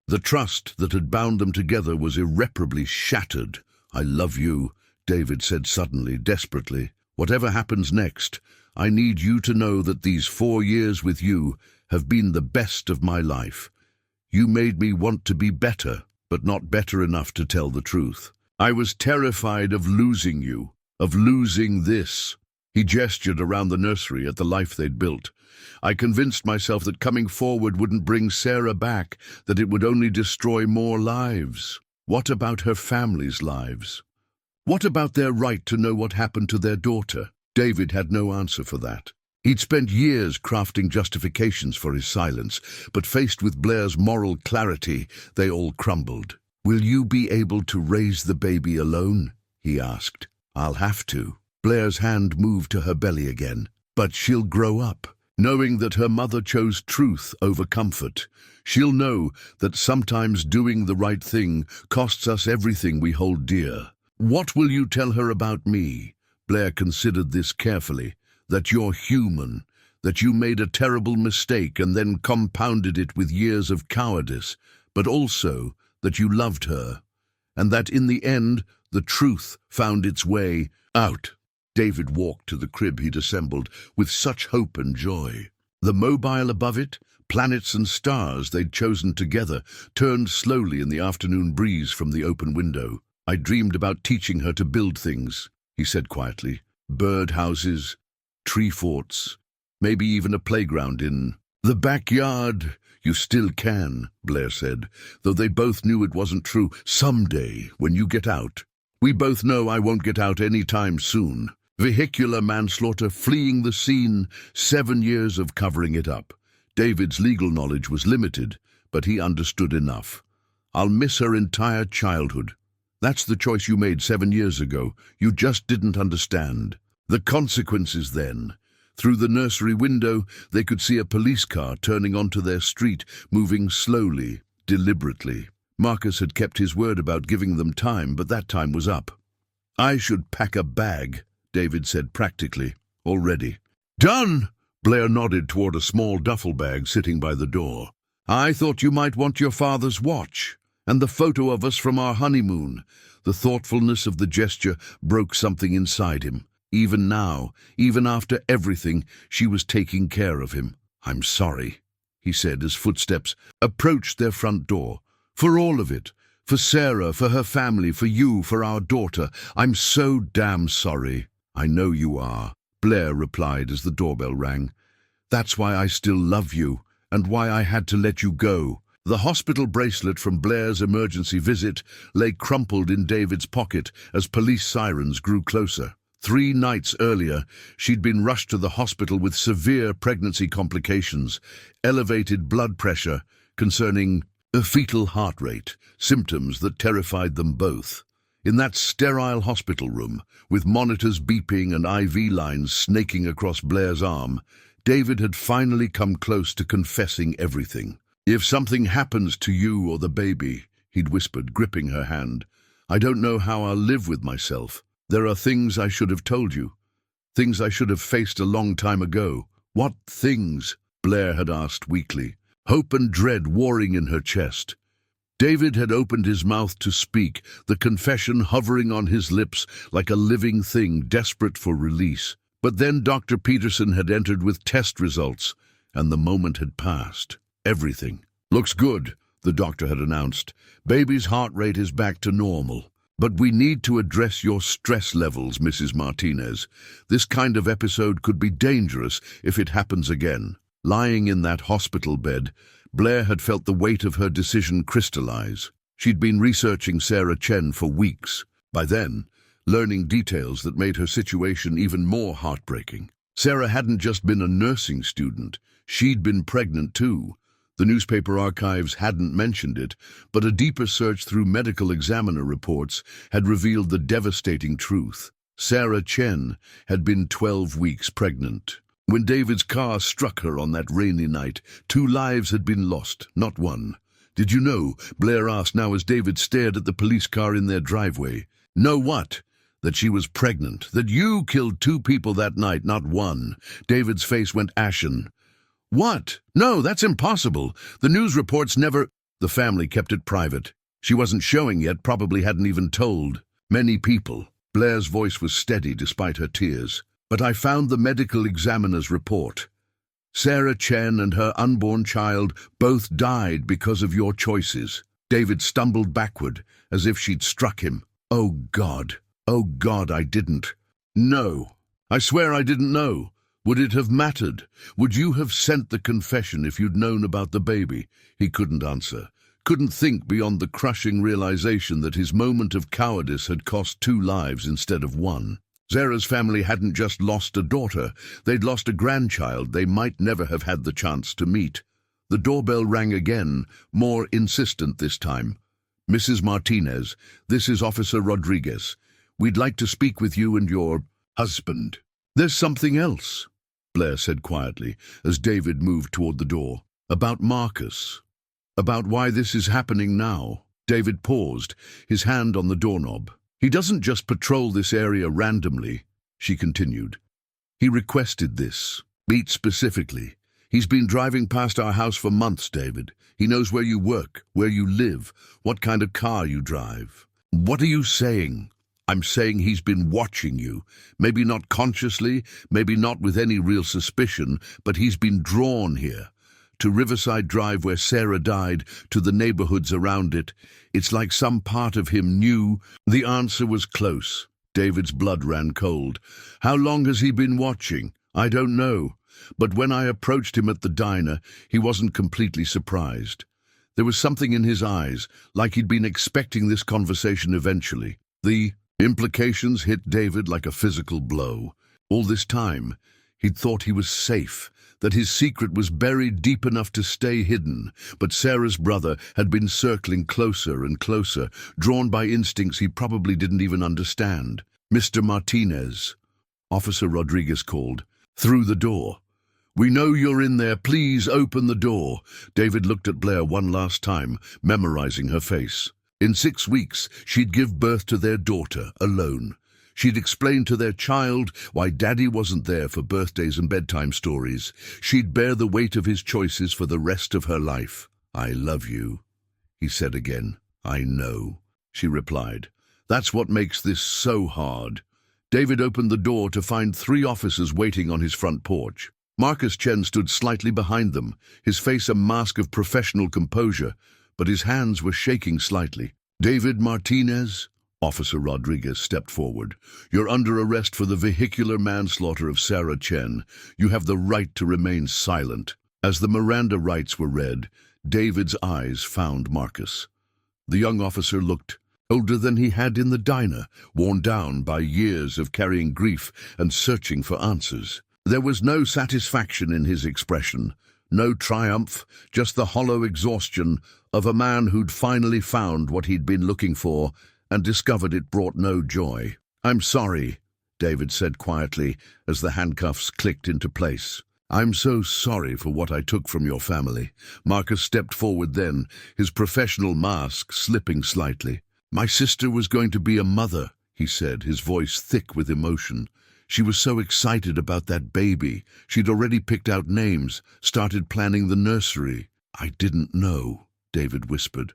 The trust that had bound them together was irreparably shattered. "I love you," David said suddenly, desperately. "Whatever happens next, I need you to know that these 4 years with you have been the best of my life. You made me want to be better, but not better enough to tell the truth. I was terrified of losing you, of losing this." He gestured around the nursery at the life they'd built. "I convinced myself that coming forward wouldn't bring Sarah back, that it would only destroy more lives. What about her family's lives? What about their right to know what happened to their daughter?" David had no answer for that. He'd spent years crafting justifications for his silence, but faced with Blaire's moral clarity, they all crumbled. "Will you be able to raise the baby alone?" he asked. "I'll have to." Blaire's hand moved to her belly again. "But she'll grow up, knowing that her mother chose truth over comfort. She'll know that sometimes doing the right thing costs us everything we hold dear." "What will you tell her about me?" Blaire considered this carefully. "That you're human, that you made a terrible mistake and then compounded it with years of cowardice, but also that you loved her, and that in the end the truth found its way out." David walked to the crib he'd assembled with such hope and joy. The mobile above it, planets and stars they'd chosen together, turned slowly in the afternoon breeze from the open window. "I dreamed about teaching her to build things," he said quietly. "Bird houses, tree forts, maybe even a playground in the backyard." "You still can," Blaire said, though they both knew it wasn't true. "Someday, when you get out." "We both know I won't get out any time soon." Vehicular manslaughter, fleeing the scene, 7 years of covering it up. David's legal knowledge was limited, but he understood enough. "I'll miss her entire childhood. That's the choice you made 7 years ago. You just didn't understand the consequences then." Through the nursery window, they could see a police car turning onto their street, moving slowly, deliberately. Marcus had kept his word about giving them time, but that time was up. "I should pack a bag," David said practically. "Already." "Done!" Blaire nodded toward a small duffel bag sitting by the door. "I thought you might want your father's watch, and the photo of us from our honeymoon." The thoughtfulness of the gesture broke something inside him. Even now, even after everything, she was taking care of him. "I'm sorry," he said as footsteps approached their front door. "For all of it. For Sarah, for her family, for you, for our daughter. I'm so damn sorry." "I know you are," Blaire replied as the doorbell rang. "That's why I still love you, and why I had to let you go." The hospital bracelet from Blaire's emergency visit lay crumpled in David's pocket as police sirens grew closer. 3 nights earlier, she'd been rushed to the hospital with severe pregnancy complications, elevated blood pressure, concerning a fetal heart rate, symptoms that terrified them both. In that sterile hospital room, with monitors beeping and IV lines snaking across Blaire's arm, David had finally come close to confessing everything. "If something happens to you or the baby," he'd whispered, gripping her hand, "I don't know how I'll live with myself. There are things I should have told you, things I should have faced a long time ago." "What things?" Blaire had asked weakly, hope and dread warring in her chest. David had opened his mouth to speak, the confession hovering on his lips like a living thing desperate for release. But then Dr. Peterson had entered with test results, and the moment had passed. "Everything looks good," the doctor had announced. "Baby's heart rate is back to normal. But we need to address your stress levels, Mrs. Martinez. This kind of episode could be dangerous if it happens again." Lying in that hospital bed, Blaire had felt the weight of her decision crystallize. She'd been researching Sarah Chen for weeks. By then, learning details that made her situation even more heartbreaking. Sarah hadn't just been a nursing student, she'd been pregnant too. The newspaper archives hadn't mentioned it, but a deeper search through medical examiner reports had revealed the devastating truth. Sarah Chen had been 12 weeks pregnant. When David's car struck her on that rainy night, 2 lives had been lost, not 1. "Did you know?" Blaire asked now as David stared at the police car in their driveway. "Know what?" "That she was pregnant. That you killed 2 people that night, not 1. David's face went ashen. "What? No, that's impossible. The news reports never—" "The family kept it private. She wasn't showing yet, probably hadn't even told many people." Blaire's voice was steady despite her tears. "But I found the medical examiner's report. Sarah Chen and her unborn child both died because of your choices. David stumbled backward, as if she'd struck him. Oh God, I didn't. No, I swear I didn't know. Would it have mattered? Would you have sent the confession if you'd known about the baby? He couldn't answer. Couldn't think beyond the crushing realization that his moment of cowardice had cost 2 lives instead of 1. Zara's family hadn't just lost a daughter, they'd lost a grandchild they might never have had the chance to meet. The doorbell rang again, more insistent this time. Mrs. Martinez, this is Officer Rodriguez. We'd like to speak with you and your husband. There's something else, Blaire said quietly as David moved toward the door. About Marcus. About why this is happening now. David paused, his hand on the doorknob. He doesn't just patrol this area randomly, she continued. He requested this. Meet specifically. He's been driving past our house for months, David. He knows where you work, where you live, what kind of car you drive. What are you saying? I'm saying he's been watching you. Maybe not consciously, maybe not with any real suspicion, but he's been drawn here. To Riverside Drive where Sarah died, to the neighborhoods around it. It's like some part of him knew. The answer was close. David's blood ran cold. How long has he been watching? I don't know. But when I approached him at the diner, he wasn't completely surprised. There was something in his eyes, like he'd been expecting this conversation eventually. The implications hit David like a physical blow. All this time, he'd thought he was safe, that his secret was buried deep enough to stay hidden, but Sarah's brother had been circling closer and closer, drawn by instincts he probably didn't even understand. Mr. Martinez, Officer Rodriguez called, through the door. We know you're in there, please open the door. David looked at Blaire one last time, memorizing her face. In 6 weeks, she'd give birth to their daughter, alone. She'd explain to their child why Daddy wasn't there for birthdays and bedtime stories. She'd bear the weight of his choices for the rest of her life. I love you, he said again. I know, she replied. That's what makes this so hard. David opened the door to find 3 officers waiting on his front porch. Marcus Chen stood slightly behind them, his face a mask of professional composure, but his hands were shaking slightly. David Martinez? Officer Rodriguez stepped forward. You're under arrest for the vehicular manslaughter of Sarah Chen. You have the right to remain silent. As the Miranda rights were read, David's eyes found Marcus. The young officer looked older than he had in the diner, worn down by years of carrying grief and searching for answers. There was no satisfaction in his expression, no triumph, just the hollow exhaustion of a man who'd finally found what he'd been looking for and discovered it brought no joy. I'm sorry, David said quietly as the handcuffs clicked into place. I'm so sorry for what I took from your family. Marcus stepped forward then, his professional mask slipping slightly. My sister was going to be a mother, he said, his voice thick with emotion. She was so excited about that baby. She'd already picked out names, started planning the nursery. I didn't know, David whispered.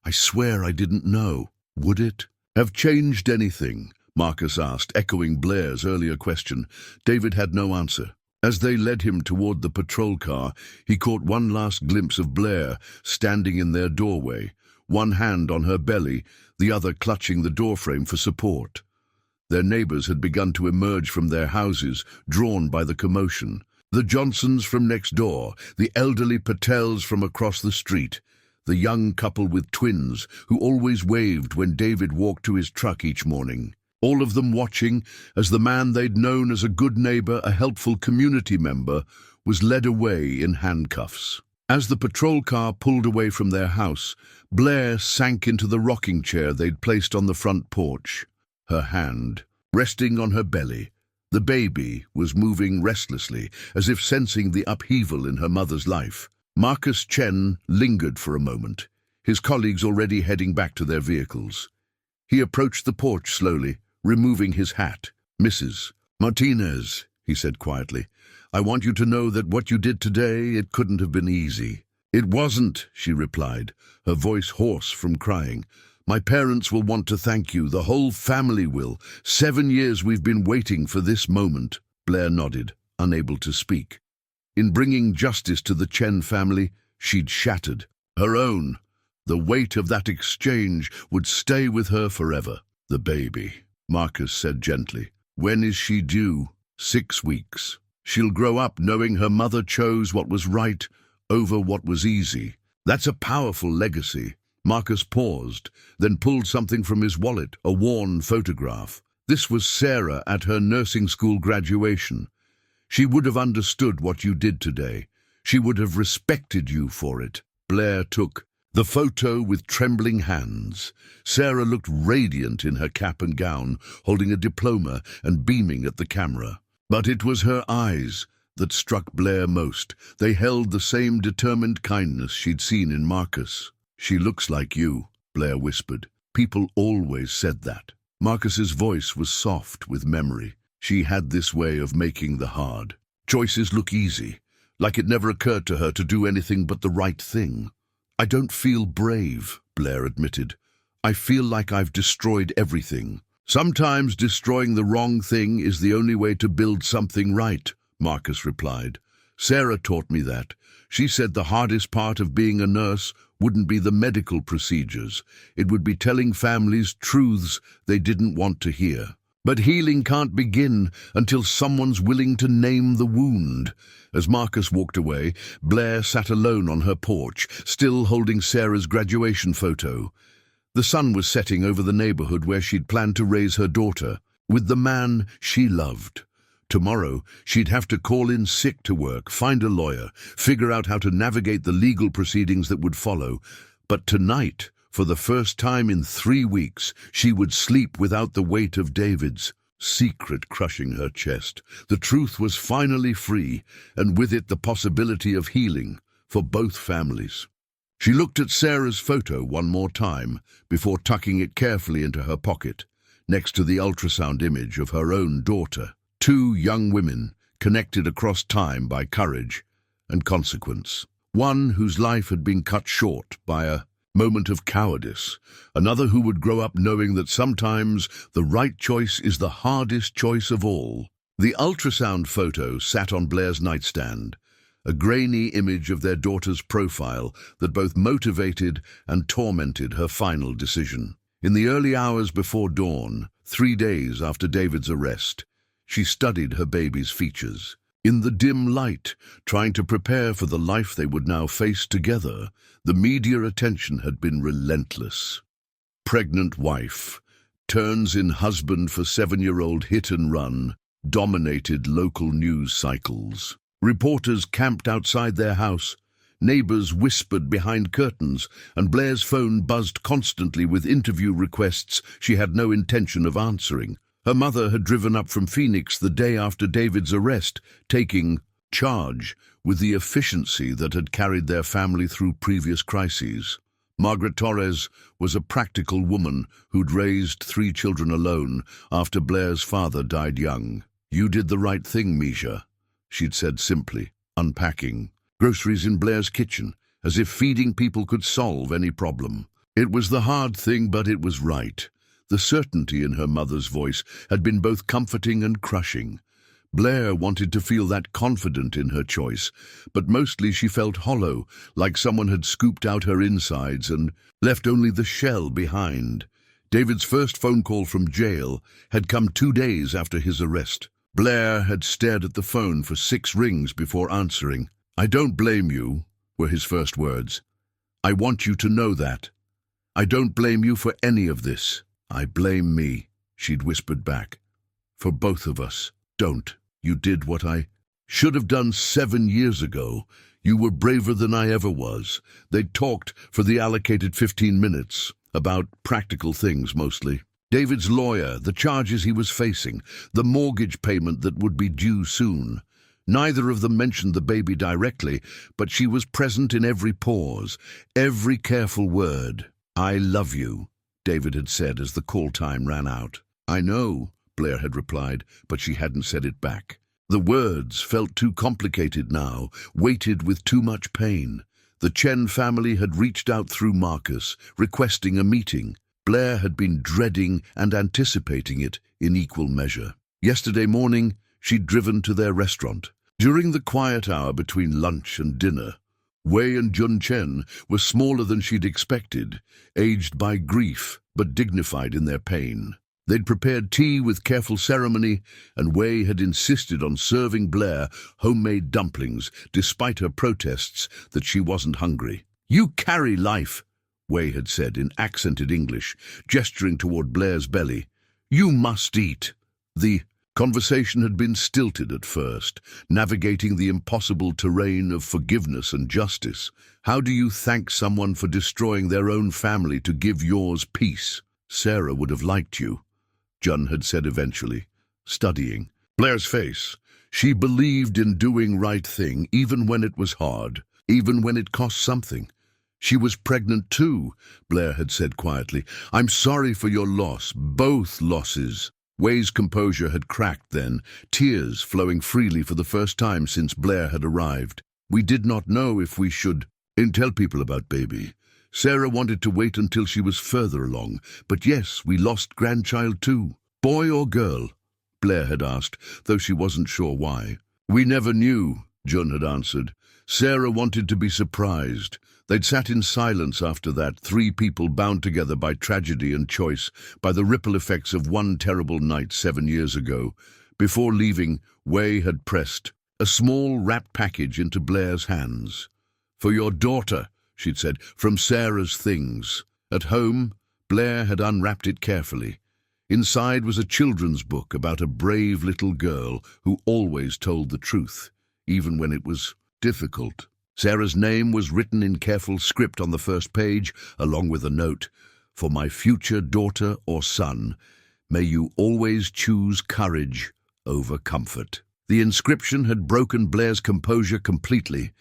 I swear I didn't know. Would it have changed anything? Marcus asked, echoing Blaire's earlier question. David had no answer. As they led him toward the patrol car, he caught one last glimpse of Blaire standing in their doorway, one hand on her belly, the other clutching the doorframe for support. Their neighbors had begun to emerge from their houses, drawn by the commotion. The Johnsons from next door, the elderly Patels from across the street, the young couple with twins who always waved when David walked to his truck each morning. All of them watching as the man they'd known as a good neighbor, a helpful community member, was led away in handcuffs. As the patrol car pulled away from their house, Blaire sank into the rocking chair they'd placed on the front porch. Her hand resting on her belly. The baby was moving restlessly, as if sensing the upheaval in her mother's life. Marcus Chen lingered for a moment, his colleagues already heading back to their vehicles. He approached the porch slowly, removing his hat. Mrs. Martinez, he said quietly, I want you to know that what you did today, it couldn't have been easy. It wasn't, she replied, her voice hoarse from crying. My parents will want to thank you. The whole family will. 7 years we've been waiting for this moment. Blaire nodded, unable to speak. In bringing justice to the Chen family, she'd shattered her own. The weight of that exchange would stay with her forever. "The baby," Marcus said gently. "When is she due?" "6 weeks. She'll grow up knowing her mother chose what was right over what was easy. That's a powerful legacy." Marcus paused, then pulled something from his wallet, a worn photograph. This was Sarah at her nursing school graduation. "She would have understood what you did today. She would have respected you for it." Blaire took the photo with trembling hands. Sarah looked radiant in her cap and gown, holding a diploma and beaming at the camera. But it was her eyes that struck Blaire most. They held the same determined kindness she'd seen in Marcus. "She looks like you," Blaire whispered. "People always said that." Marcus's voice was soft with memory. She had this way of making the hard choices look easy, like it never occurred to her to do anything but the right thing. "I don't feel brave," Blaire admitted. "I feel like I've destroyed everything." "Sometimes destroying the wrong thing is the only way to build something right," Marcus replied. "Sarah taught me that. She said the hardest part of being a nurse wouldn't be the medical procedures. It would be telling families truths they didn't want to hear. But healing can't begin until someone's willing to name the wound." As Marcus walked away, Blaire sat alone on her porch, still holding Sarah's graduation photo. The sun was setting over the neighborhood where she'd planned to raise her daughter, with the man she loved. Tomorrow, she'd have to call in sick to work, find a lawyer, figure out how to navigate the legal proceedings that would follow. But tonight, for the first time in 3 weeks, she would sleep without the weight of David's secret crushing her chest. The truth was finally free, and with it the possibility of healing for both families. She looked at Sarah's photo one more time before tucking it carefully into her pocket, next to the ultrasound image of her own daughter. 2 young women, connected across time by courage and consequence. One whose life had been cut short by a moment of cowardice, another who would grow up knowing that sometimes the right choice is the hardest choice of all. The ultrasound photo sat on Blaire's nightstand, a grainy image of their daughter's profile that both motivated and tormented her final decision. In the early hours before dawn, 3 days after David's arrest, she studied her baby's features. In the dim light, trying to prepare for the life they would now face together, the media attention had been relentless. Pregnant wife, turns in husband for 7-year-old hit and run, dominated local news cycles. Reporters camped outside their house, neighbors whispered behind curtains, and Blaire's phone buzzed constantly with interview requests she had no intention of answering. Her mother had driven up from Phoenix the day after David's arrest, taking charge with the efficiency that had carried their family through previous crises. Margaret Torres was a practical woman who'd raised 3 children alone after Blaire's father died young. "You did the right thing, Misha," she'd said simply, unpacking groceries in Blaire's kitchen, as if feeding people could solve any problem. It was the hard thing, but it was right. The certainty in her mother's voice had been both comforting and crushing. Blaire wanted to feel that confident in her choice, but mostly she felt hollow, like someone had scooped out her insides and left only the shell behind. David's first phone call from jail had come 2 days after his arrest. Blaire had stared at the phone for 6 rings before answering. "I don't blame you," were his first words. "I want you to know that. I don't blame you for any of this. I blame me," she'd whispered back. "For both of us. Don't. You did what I should have done 7 years ago. You were braver than I ever was." They'd talked for the allocated 15 minutes, about practical things mostly. David's lawyer, the charges he was facing, the mortgage payment that would be due soon. Neither of them mentioned the baby directly, but she was present in every pause, every careful word. "I love you," David had said as the call time ran out. "I know," Blaire had replied, but she hadn't said it back. The words felt too complicated now, weighted with too much pain. The Chen family had reached out through Marcus, requesting a meeting. Blaire had been dreading and anticipating it in equal measure. Yesterday morning, she'd driven to their restaurant. During the quiet hour between lunch and dinner, Wei and Jun Chen were smaller than she'd expected, aged by grief but dignified in their pain. They'd prepared tea with careful ceremony, and Wei had insisted on serving Blaire homemade dumplings despite her protests that she wasn't hungry. "You carry life," Wei had said in accented English, gesturing toward Blaire's belly. "You must eat." The conversation had been stilted at first, navigating the impossible terrain of forgiveness and justice. "How do you thank someone for destroying their own family to give yours peace? Sarah would have liked you," Jun had said eventually, studying Blaire's face. She believed in doing right thing, even when it was hard, even when it cost something. "She was pregnant too," Blaire had said quietly. "I'm sorry for your loss, both losses." Wei's composure had cracked then, tears flowing freely for the first time since Blaire had arrived. "We did not know if we should tell people about baby. Sarah wanted to wait until she was further along, but yes, we lost grandchild too." "Boy or girl?" Blaire had asked, though she wasn't sure why. "We never knew," Jun had answered. Sarah wanted to be surprised. They'd sat in silence after that, three people bound together by tragedy and choice, by the ripple effects of one terrible night 7 years ago. Before leaving, Wei had pressed a small wrapped package into Blaire's hands. "For your daughter," she'd said, "from Sarah's things." At home, Blaire had unwrapped it carefully. Inside was a children's book about a brave little girl who always told the truth, even when it was difficult. Sarah's name was written in careful script on the first page, along with a note, "For my future daughter or son, may you always choose courage over comfort." The inscription had broken Blaire's composure completely.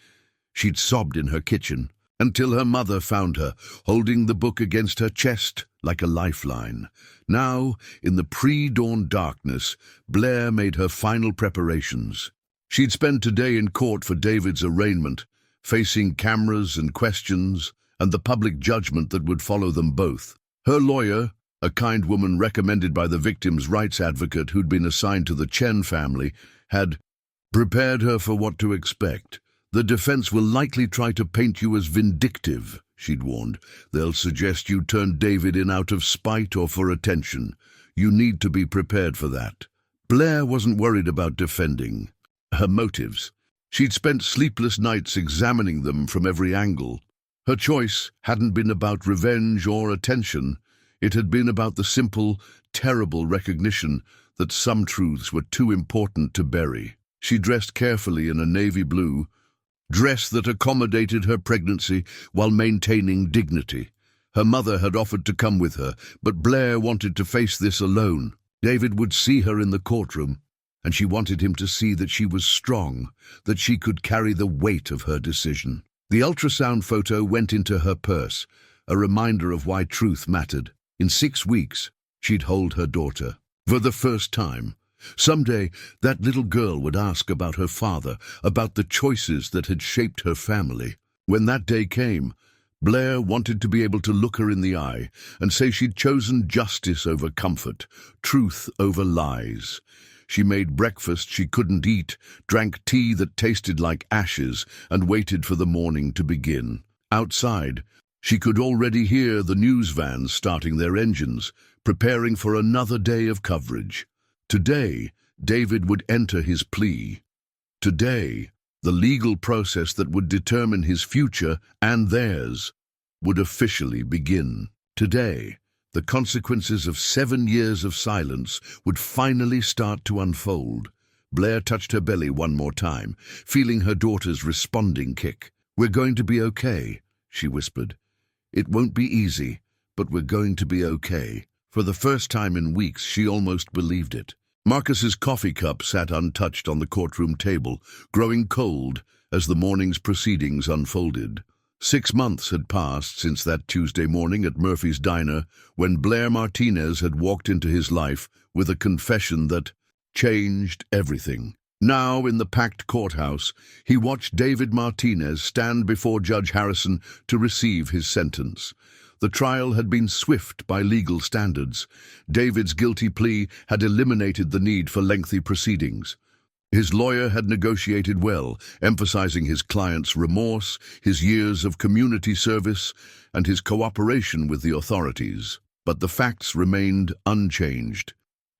She'd sobbed in her kitchen, until her mother found her, holding the book against her chest like a lifeline. Now, in the pre-dawn darkness, Blaire made her final preparations. She'd spend today in court for David's arraignment, facing cameras and questions, and the public judgment that would follow them both. Her lawyer, a kind woman recommended by the victim's rights advocate who'd been assigned to the Chen family, had prepared her for what to expect. "The defense will likely try to paint you as vindictive," she'd warned. "They'll suggest you turned David in out of spite or for attention. You need to be prepared for that." Blaire wasn't worried about defending her motives. She'd spent sleepless nights examining them from every angle. Her choice hadn't been about revenge or attention. It had been about the simple, terrible recognition that some truths were too important to bury. She dressed carefully in a navy blue dress that accommodated her pregnancy while maintaining dignity. Her mother had offered to come with her, but Blaire wanted to face this alone. David would see her in the courtroom, and she wanted him to see that she was strong, that she could carry the weight of her decision. The ultrasound photo went into her purse, a reminder of why truth mattered. In 6 weeks, she'd hold her daughter. For the first time. Someday, that little girl would ask about her father, about the choices that had shaped her family. When that day came, Blaire wanted to be able to look her in the eye and say she'd chosen justice over comfort, truth over lies. She made breakfast she couldn't eat, drank tea that tasted like ashes, and waited for the morning to begin. Outside, she could already hear the news vans starting their engines, preparing for another day of coverage. Today, David would enter his plea. Today, the legal process that would determine his future and theirs would officially begin. Today, the consequences of 7 years of silence would finally start to unfold. Blaire touched her belly one more time, feeling her daughter's responding kick. "We're going to be okay," she whispered. "It won't be easy, but we're going to be okay." For the first time in weeks, she almost believed it. Marcus's coffee cup sat untouched on the courtroom table, growing cold as the morning's proceedings unfolded. 6 months had passed since that Tuesday morning at Murphy's Diner when Blaire Martinez had walked into his life with a confession that changed everything. Now, in the packed courthouse, he watched David Martinez stand before Judge Harrison to receive his sentence. The trial had been swift by legal standards. David's guilty plea had eliminated the need for lengthy proceedings. His lawyer had negotiated well, emphasizing his client's remorse, his years of community service, and his cooperation with the authorities. But the facts remained unchanged.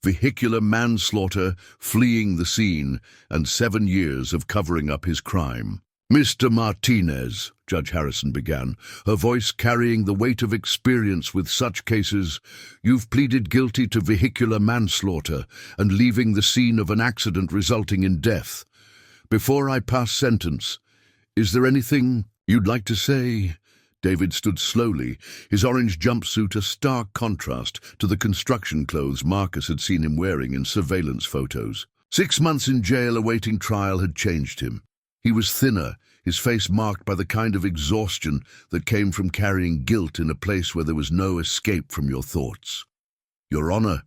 Vehicular manslaughter, fleeing the scene, and 7 years of covering up his crime. "Mr. Martinez," Judge Harrison began, her voice carrying the weight of experience with such cases, "you've pleaded guilty to vehicular manslaughter and leaving the scene of an accident resulting in death. Before I pass sentence, is there anything you'd like to say?" David stood slowly, his orange jumpsuit a stark contrast to the construction clothes Marcus had seen him wearing in surveillance photos. 6 months in jail awaiting trial had changed him. He was thinner, his face marked by the kind of exhaustion that came from carrying guilt in a place where there was no escape from your thoughts. "Your Honor,"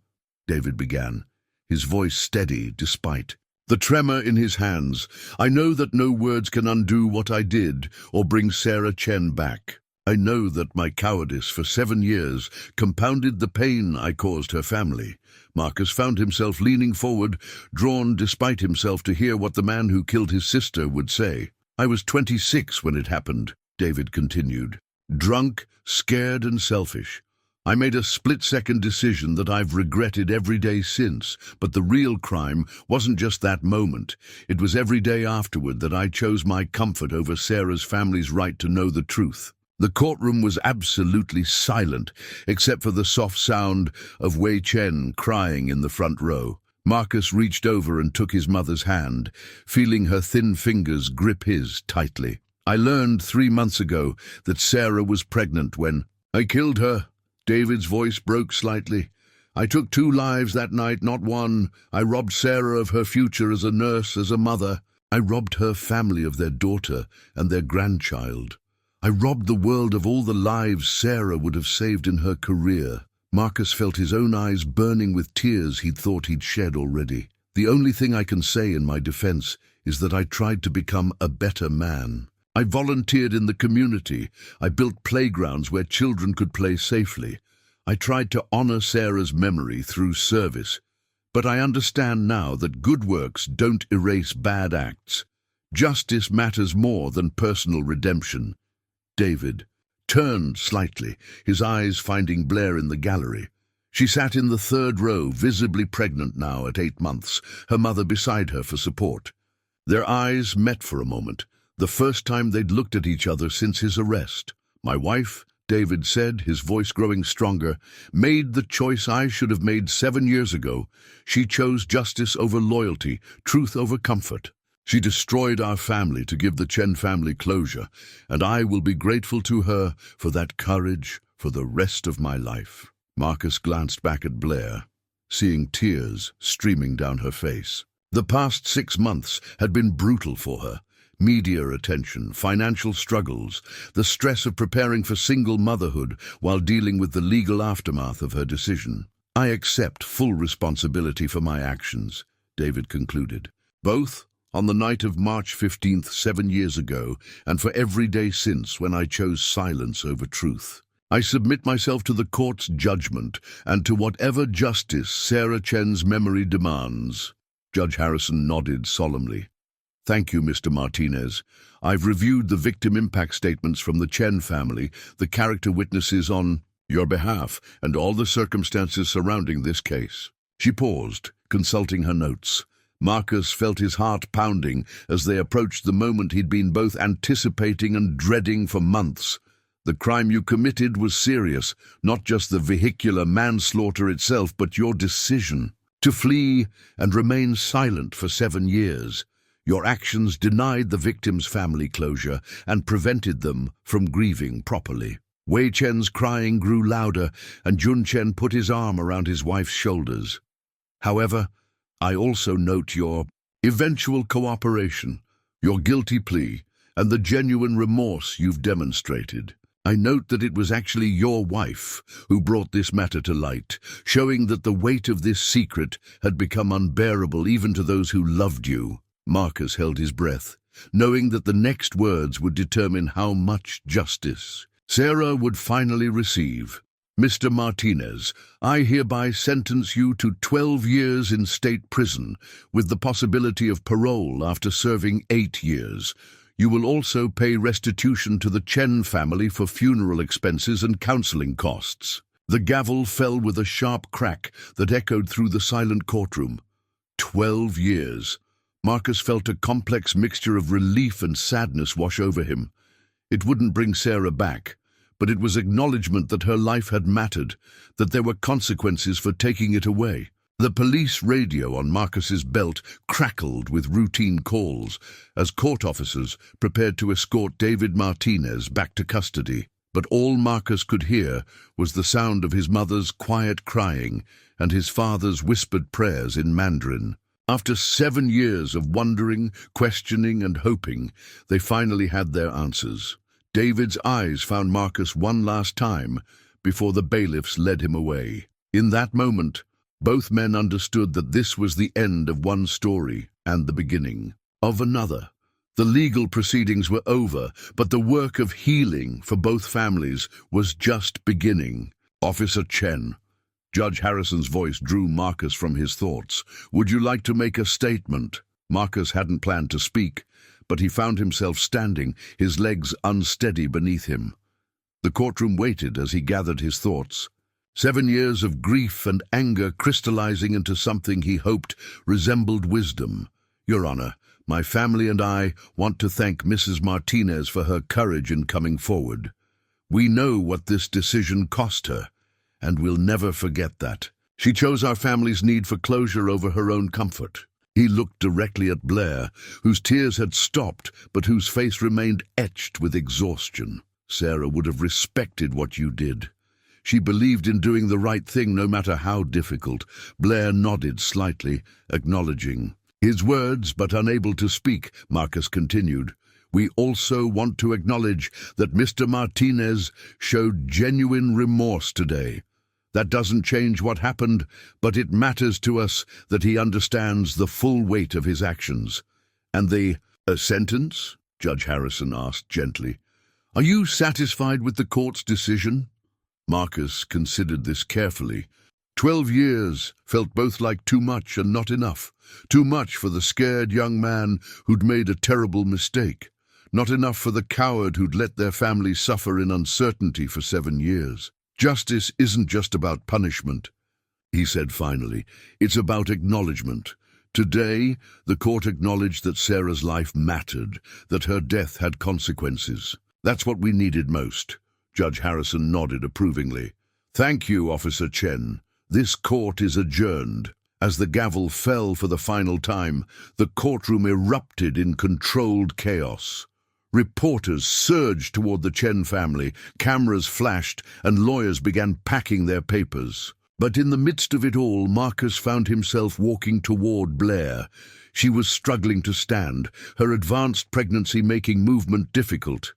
David began, his voice steady despite the tremor in his hands, "I know that no words can undo what I did or bring Sarah Chen back. I know that my cowardice for 7 years compounded the pain I caused her family." Marcus found himself leaning forward, drawn despite himself to hear what the man who killed his sister would say. "I was 26 when it happened," David continued. "Drunk, scared and selfish. I made a split-second decision that I've regretted every day since, but the real crime wasn't just that moment. It was every day afterward that I chose my comfort over Sarah's family's right to know the truth." The courtroom was absolutely silent, except for the soft sound of Wei Chen crying in the front row. Marcus reached over and took his mother's hand, feeling her thin fingers grip his tightly. "I learned 3 months ago that Sarah was pregnant when I killed her." David's voice broke slightly. "I took 2 lives that night, not 1. I robbed Sarah of her future as a nurse, as a mother. I robbed her family of their daughter and their grandchild. I robbed the world of all the lives Sarah would have saved in her career." Marcus felt his own eyes burning with tears he'd thought he'd shed already. "The only thing I can say in my defense is that I tried to become a better man. I volunteered in the community. I built playgrounds where children could play safely. I tried to honor Sarah's memory through service. But I understand now that good works don't erase bad acts. Justice matters more than personal redemption." David turned slightly, his eyes finding Blaire in the gallery. She sat in the 3rd row, visibly pregnant now at 8 months, her mother beside her for support. Their eyes met for a moment, the first time they'd looked at each other since his arrest. "My wife," David said, his voice growing stronger, "made the choice I should have made 7 years ago. She chose justice over loyalty, truth over comfort. She destroyed our family to give the Chen family closure, and I will be grateful to her for that courage for the rest of my life." Marcus glanced back at Blaire, seeing tears streaming down her face. The past 6 months had been brutal for her. Media attention, financial struggles, the stress of preparing for single motherhood while dealing with the legal aftermath of her decision. "I accept full responsibility for my actions," David concluded. "Both on the night of March 15th, 7 years ago, and for every day since when I chose silence over truth. I submit myself to the court's judgment and to whatever justice Sarah Chen's memory demands." Judge Harrison nodded solemnly. "Thank you, Mr. Martinez. I've reviewed the victim impact statements from the Chen family, the character witnesses on your behalf, and all the circumstances surrounding this case." She paused, consulting her notes. Marcus felt his heart pounding as they approached the moment he'd been both anticipating and dreading for months. "The crime you committed was serious, not just the vehicular manslaughter itself, but your decision to flee and remain silent for 7 years. Your actions denied the victim's family closure and prevented them from grieving properly." Wei Chen's crying grew louder, and Jun Chen put his arm around his wife's shoulders. "However, I also note your eventual cooperation, your guilty plea, and the genuine remorse you've demonstrated. I note that it was actually your wife who brought this matter to light, showing that the weight of this secret had become unbearable even to those who loved you." Marcus held his breath, knowing that the next words would determine how much justice Sarah would finally receive. Mr. Martinez, I hereby sentence you to 12 years in state prison, with the possibility of parole after serving 8 years. You will also pay restitution to the Chen family for funeral expenses and counseling costs." The gavel fell with a sharp crack that echoed through the silent courtroom. 12 years. Marcus felt a complex mixture of relief and sadness wash over him. It wouldn't bring Sarah back, but it was acknowledgement that her life had mattered, that there were consequences for taking it away. The police radio on Marcus's belt crackled with routine calls as court officers prepared to escort David Martinez back to custody. But all Marcus could hear was the sound of his mother's quiet crying and his father's whispered prayers in Mandarin. After 7 years of wondering, questioning, and hoping, they finally had their answers. David's eyes found Marcus one last time before the bailiffs led him away. In that moment, both men understood that this was the end of one story and the beginning of another. The legal proceedings were over, but the work of healing for both families was just beginning. "Officer Chen," Judge Harrison's voice drew Marcus from his thoughts. "Would you like to make a statement?" Marcus hadn't planned to speak, but he found himself standing, his legs unsteady beneath him. The courtroom waited as he gathered his thoughts. 7 years of grief and anger crystallizing into something he hoped resembled wisdom. "Your Honor, my family and I want to thank Mrs. Martinez for her courage in coming forward. We know what this decision cost her, and we'll never forget that. She chose our family's need for closure over her own comfort." He looked directly at Blaire, whose tears had stopped, but whose face remained etched with exhaustion. "Sarah would have respected what you did. She believed in doing the right thing no matter how difficult." Blaire nodded slightly, acknowledging his words, but unable to speak. Marcus continued, "We also want to acknowledge that Mr. Martinez showed genuine remorse today. That doesn't change what happened, but it matters to us that he understands the full weight of his actions." "And a sentence?" Judge Harrison asked gently. "Are you satisfied with the court's decision?" Marcus considered this carefully. 12 years felt both like too much and not enough. Too much for the scared young man who'd made a terrible mistake. Not enough for the coward who'd let their family suffer in uncertainty for 7 years. "Justice isn't just about punishment," he said finally. "It's about acknowledgement. Today, the court acknowledged that Sarah's life mattered, that her death had consequences. That's what we needed most." Judge Harrison nodded approvingly. "Thank you, Officer Chen. This court is adjourned." As the gavel fell for the final time, the courtroom erupted in controlled chaos. Reporters surged toward the Chen family, cameras flashed, and lawyers began packing their papers. But in the midst of it all, Marcus found himself walking toward Blaire. She was struggling to stand, her advanced pregnancy making movement difficult.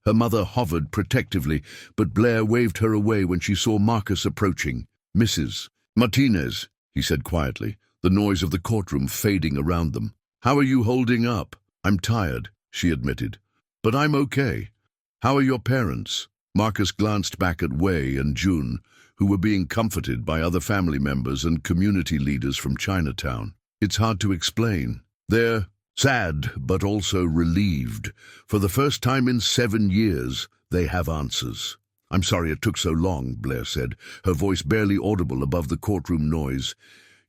Her mother hovered protectively, but Blaire waved her away when she saw Marcus approaching. "Mrs. Martinez," he said quietly, the noise of the courtroom fading around them. "How are you holding up?" "I'm tired," she admitted. "But I'm okay. How are your parents?" Marcus glanced back at Wei and Jun, who were being comforted by other family members and community leaders from Chinatown. "It's hard to explain. They're sad, but also relieved. For the first time in 7 years, they have answers." "I'm sorry it took so long," Blaire said, her voice barely audible above the courtroom noise.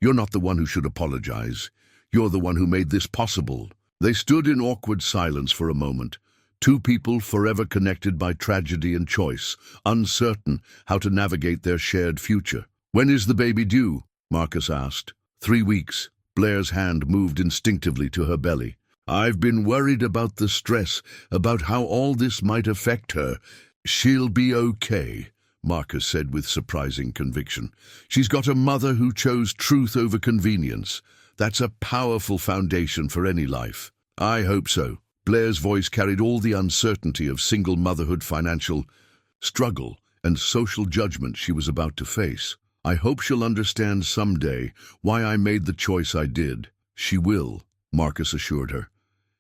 "You're not the one who should apologize. You're the one who made this possible." They stood in awkward silence for a moment, two people forever connected by tragedy and choice, uncertain how to navigate their shared future. "When is the baby due?" Marcus asked. 3 weeks. Blaire's hand moved instinctively to her belly. "I've been worried about the stress, about how all this might affect her." "She'll be okay," Marcus said with surprising conviction. "She's got a mother who chose truth over convenience. That's a powerful foundation for any life." "I hope so." Blaire's voice carried all the uncertainty of single motherhood, financial struggle, and social judgment she was about to face. "I hope she'll understand someday why I made the choice I did." "She will," Marcus assured her.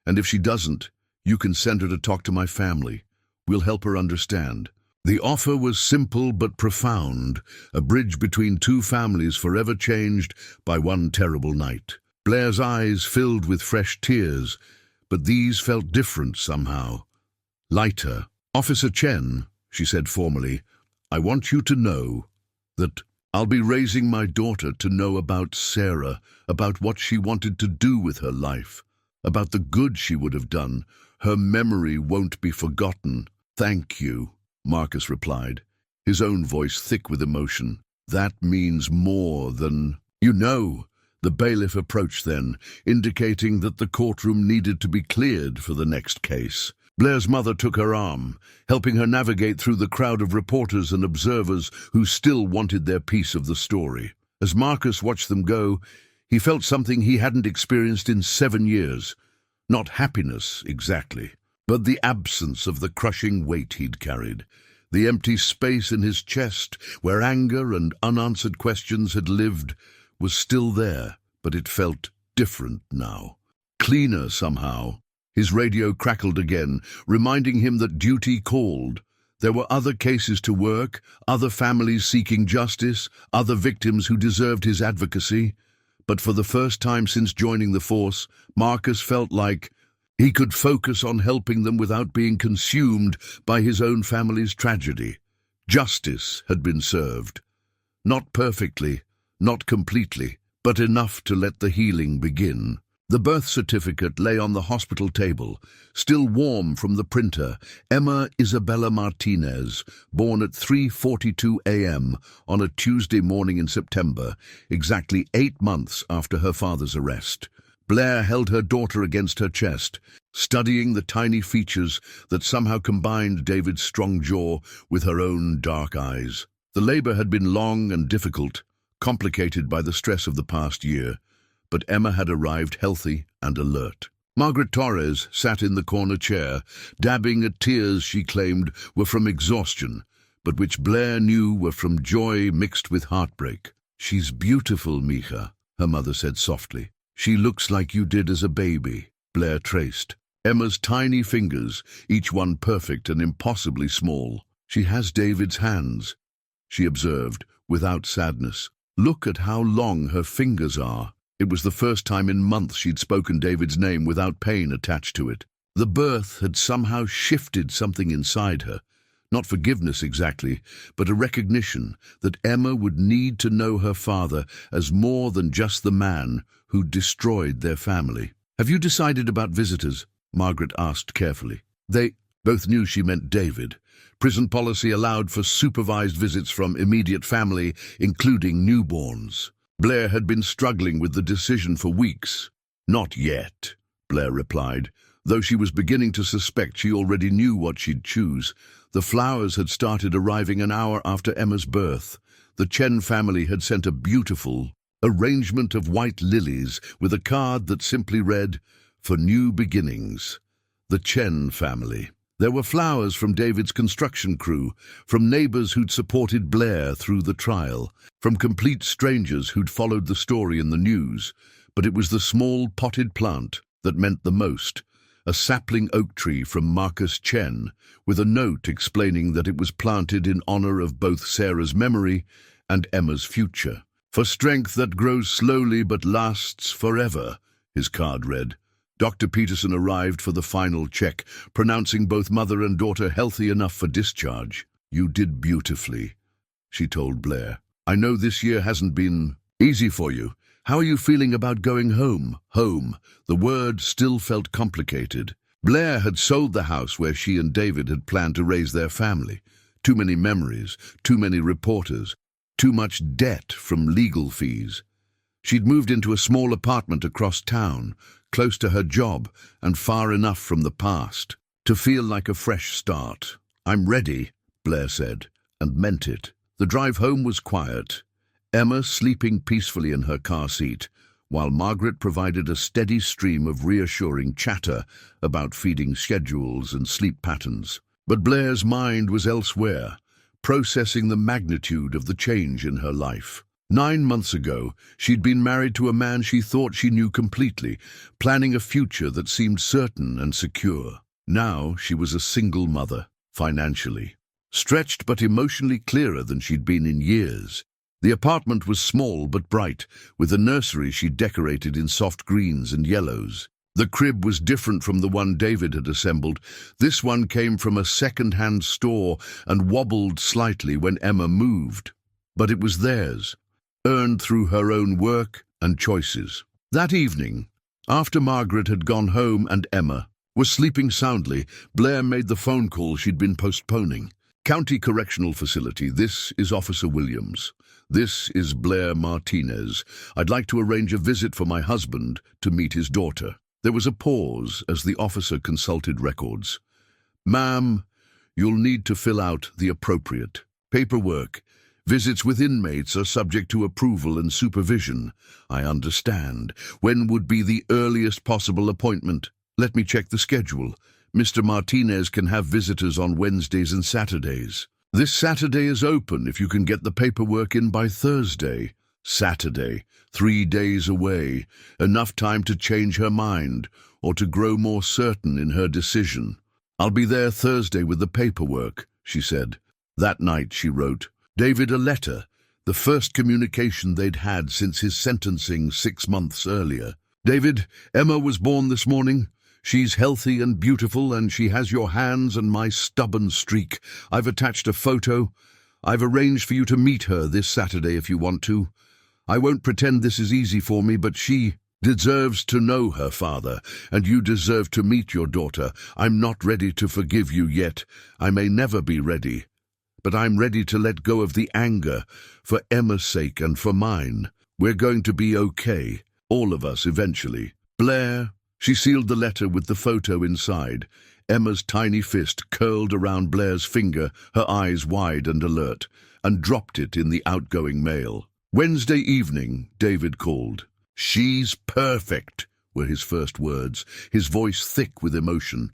"And if she doesn't, you can send her to talk to my family. We'll help her understand." The offer was simple but profound, a bridge between two families forever changed by one terrible night. Blaire's eyes filled with fresh tears, but these felt different somehow. Lighter. "Officer Chen," she said formally, "I want you to know that I'll be raising my daughter to know about Sarah, about what she wanted to do with her life, about the good she would have done. Her memory won't be forgotten." "Thank you," Marcus replied, his own voice thick with emotion. "That means more than—" "You know." The bailiff approached then, indicating that the courtroom needed to be cleared for the next case. Blaire's mother took her arm, helping her navigate through the crowd of reporters and observers who still wanted their piece of the story. As Marcus watched them go, he felt something he hadn't experienced in 7 years. Not happiness, exactly, but the absence of the crushing weight he'd carried. The empty space in his chest, where anger and unanswered questions had lived, was still there, but it felt different now. Cleaner somehow. His radio crackled again, reminding him that duty called. There were other cases to work, other families seeking justice, other victims who deserved his advocacy. But for the first time since joining the force, Marcus felt like he could focus on helping them without being consumed by his own family's tragedy. Justice had been served. Not perfectly, not completely, but enough to let the healing begin. The birth certificate lay on the hospital table, still warm from the printer. Emma Isabella Martinez, born at 3:42 a.m. on a Tuesday morning in September, exactly 8 months after her father's arrest. Blaire held her daughter against her chest, studying the tiny features that somehow combined David's strong jaw with her own dark eyes. The labor had been long and difficult, complicated by the stress of the past year, but Emma had arrived healthy and alert. Margaret Torres sat in the corner chair, dabbing at tears she claimed were from exhaustion, but which Blaire knew were from joy mixed with heartbreak. "She's beautiful, Mija," her mother said softly. "She looks like you did as a baby." Blaire traced Emma's tiny fingers, each one perfect and impossibly small. "She has David's hands," she observed, without sadness. "Look at how long her fingers are." It was the first time in months she'd spoken David's name without pain attached to it. The birth had somehow shifted something inside her. Not forgiveness exactly, but a recognition that Emma would need to know her father as more than just the man who destroyed their family. "Have you decided about visitors?" Margaret asked carefully. They both knew she meant David. Prison policy allowed for supervised visits from immediate family, including newborns. Blaire had been struggling with the decision for weeks. "Not yet," Blaire replied, though she was beginning to suspect she already knew what she'd choose. The flowers had started arriving an hour after Emma's birth. The Chen family had sent a beautiful arrangement of white lilies with a card that simply read, "For new beginnings." The Chen family. There were flowers from David's construction crew, from neighbors who'd supported Blaire through the trial, from complete strangers who'd followed the story in the news. But it was the small potted plant that meant the most, a sapling oak tree from Marcus Chen, with a note explaining that it was planted in honor of both Sarah's memory and Emma's future. "For strength that grows slowly but lasts forever," his card read. Dr. Peterson arrived for the final check, pronouncing both mother and daughter healthy enough for discharge. "You did beautifully," she told Blaire. "I know this year hasn't been easy for you. How are you feeling about going home?" Home. The word still felt complicated. Blaire had sold the house where she and David had planned to raise their family. Too many memories, too many reporters, too much debt from legal fees. She'd moved into a small apartment across town, close to her job and far enough from the past to feel like a fresh start. "I'm ready," Blaire said, and meant it. The drive home was quiet, Emma sleeping peacefully in her car seat, while Margaret provided a steady stream of reassuring chatter about feeding schedules and sleep patterns. But Blaire's mind was elsewhere, processing the magnitude of the change in her life. 9 months ago, she'd been married to a man she thought she knew completely, planning a future that seemed certain and secure. Now she was a single mother, financially stretched but emotionally clearer than she'd been in years. The apartment was small but bright, with a nursery she decorated in soft greens and yellows. The crib was different from the one David had assembled. This one came from a second-hand store and wobbled slightly when Emma moved. But it was theirs, earned through her own work and choices. That evening, after Margaret had gone home and Emma was sleeping soundly, Blaire made the phone call she'd been postponing. County Correctional Facility, this is Officer Williams. This is Blaire Martinez. I'd like to arrange a visit for my husband to meet his daughter. There was a pause as the officer consulted records. Ma'am, you'll need to fill out the appropriate paperwork. Visits with inmates are subject to approval and supervision. I understand. When would be the earliest possible appointment? Let me check the schedule. Mr. Martinez can have visitors on Wednesdays and Saturdays. This Saturday is open if you can get the paperwork in by Thursday. Saturday, 3 days away, enough time to change her mind or to grow more certain in her decision. I'll be there Thursday with the paperwork, she said. That night she wrote David a letter, the first communication they'd had since his sentencing 6 months earlier. David, Emma was born this morning. She's healthy and beautiful, and she has your hands and my stubborn streak. I've attached a photo. I've arranged for you to meet her this Saturday if you want to. I won't pretend this is easy for me, but she deserves to know her father, and you deserve to meet your daughter. I'm not ready to forgive you yet. I may never be ready. But I'm ready to let go of the anger, for Emma's sake and for mine. We're going to be okay, all of us eventually. Blaire. She sealed the letter with the photo inside. Emma's tiny fist curled around Blaire's finger, her eyes wide and alert, and dropped it in the outgoing mail. Wednesday evening, David called. She's perfect, were his first words, his voice thick with emotion.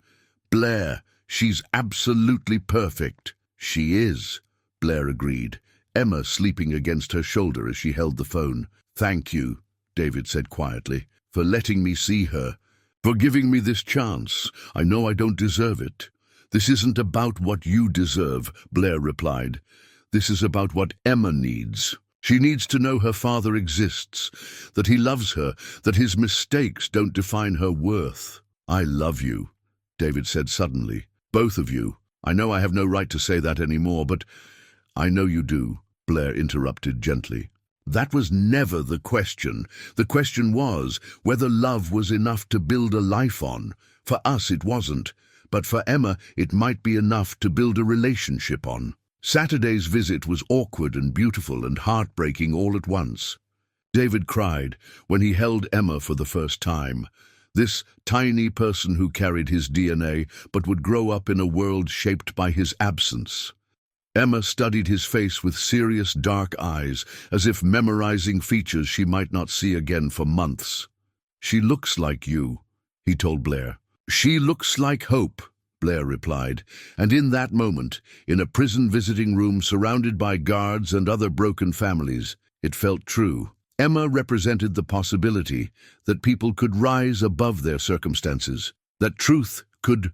Blaire, she's absolutely perfect. She is, Blaire agreed, Emma sleeping against her shoulder as she held the phone. Thank you, David said quietly, for letting me see her. For giving me this chance. I know I don't deserve it. This isn't about what you deserve, Blaire replied. This is about what Emma needs. She needs to know her father exists, that he loves her, that his mistakes don't define her worth. I love you, David said suddenly. Both of you. I know I have no right to say that anymore, but I know you do, Blaire interrupted gently. That was never the question. The question was whether love was enough to build a life on. For us it wasn't, but for Emma it might be enough to build a relationship on. Saturday's visit was awkward and beautiful and heartbreaking all at once. David cried when he held Emma for the first time. This tiny person who carried his DNA but would grow up in a world shaped by his absence. Emma studied his face with serious dark eyes, as if memorizing features she might not see again for months. She looks like you, he told Blaire. She looks like hope, Blaire replied, and in that moment, in a prison visiting room surrounded by guards and other broken families, it felt true. Emma represented the possibility that people could rise above their circumstances, that truth could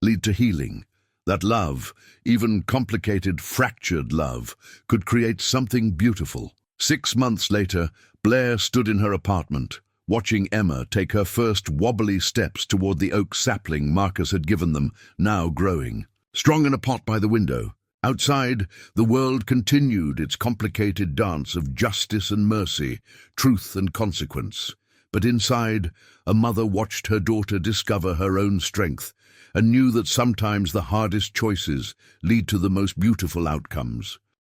lead to healing. That love, even complicated, fractured love, could create something beautiful. 6 months later, Blaire stood in her apartment, watching Emma take her first wobbly steps toward the oak sapling Marcus had given them, now growing. Strong in a pot by the window, outside, the world continued its complicated dance of justice and mercy, truth and consequence. But inside, a mother watched her daughter discover her own strength, and knew that sometimes the hardest choices lead to the most beautiful outcomes.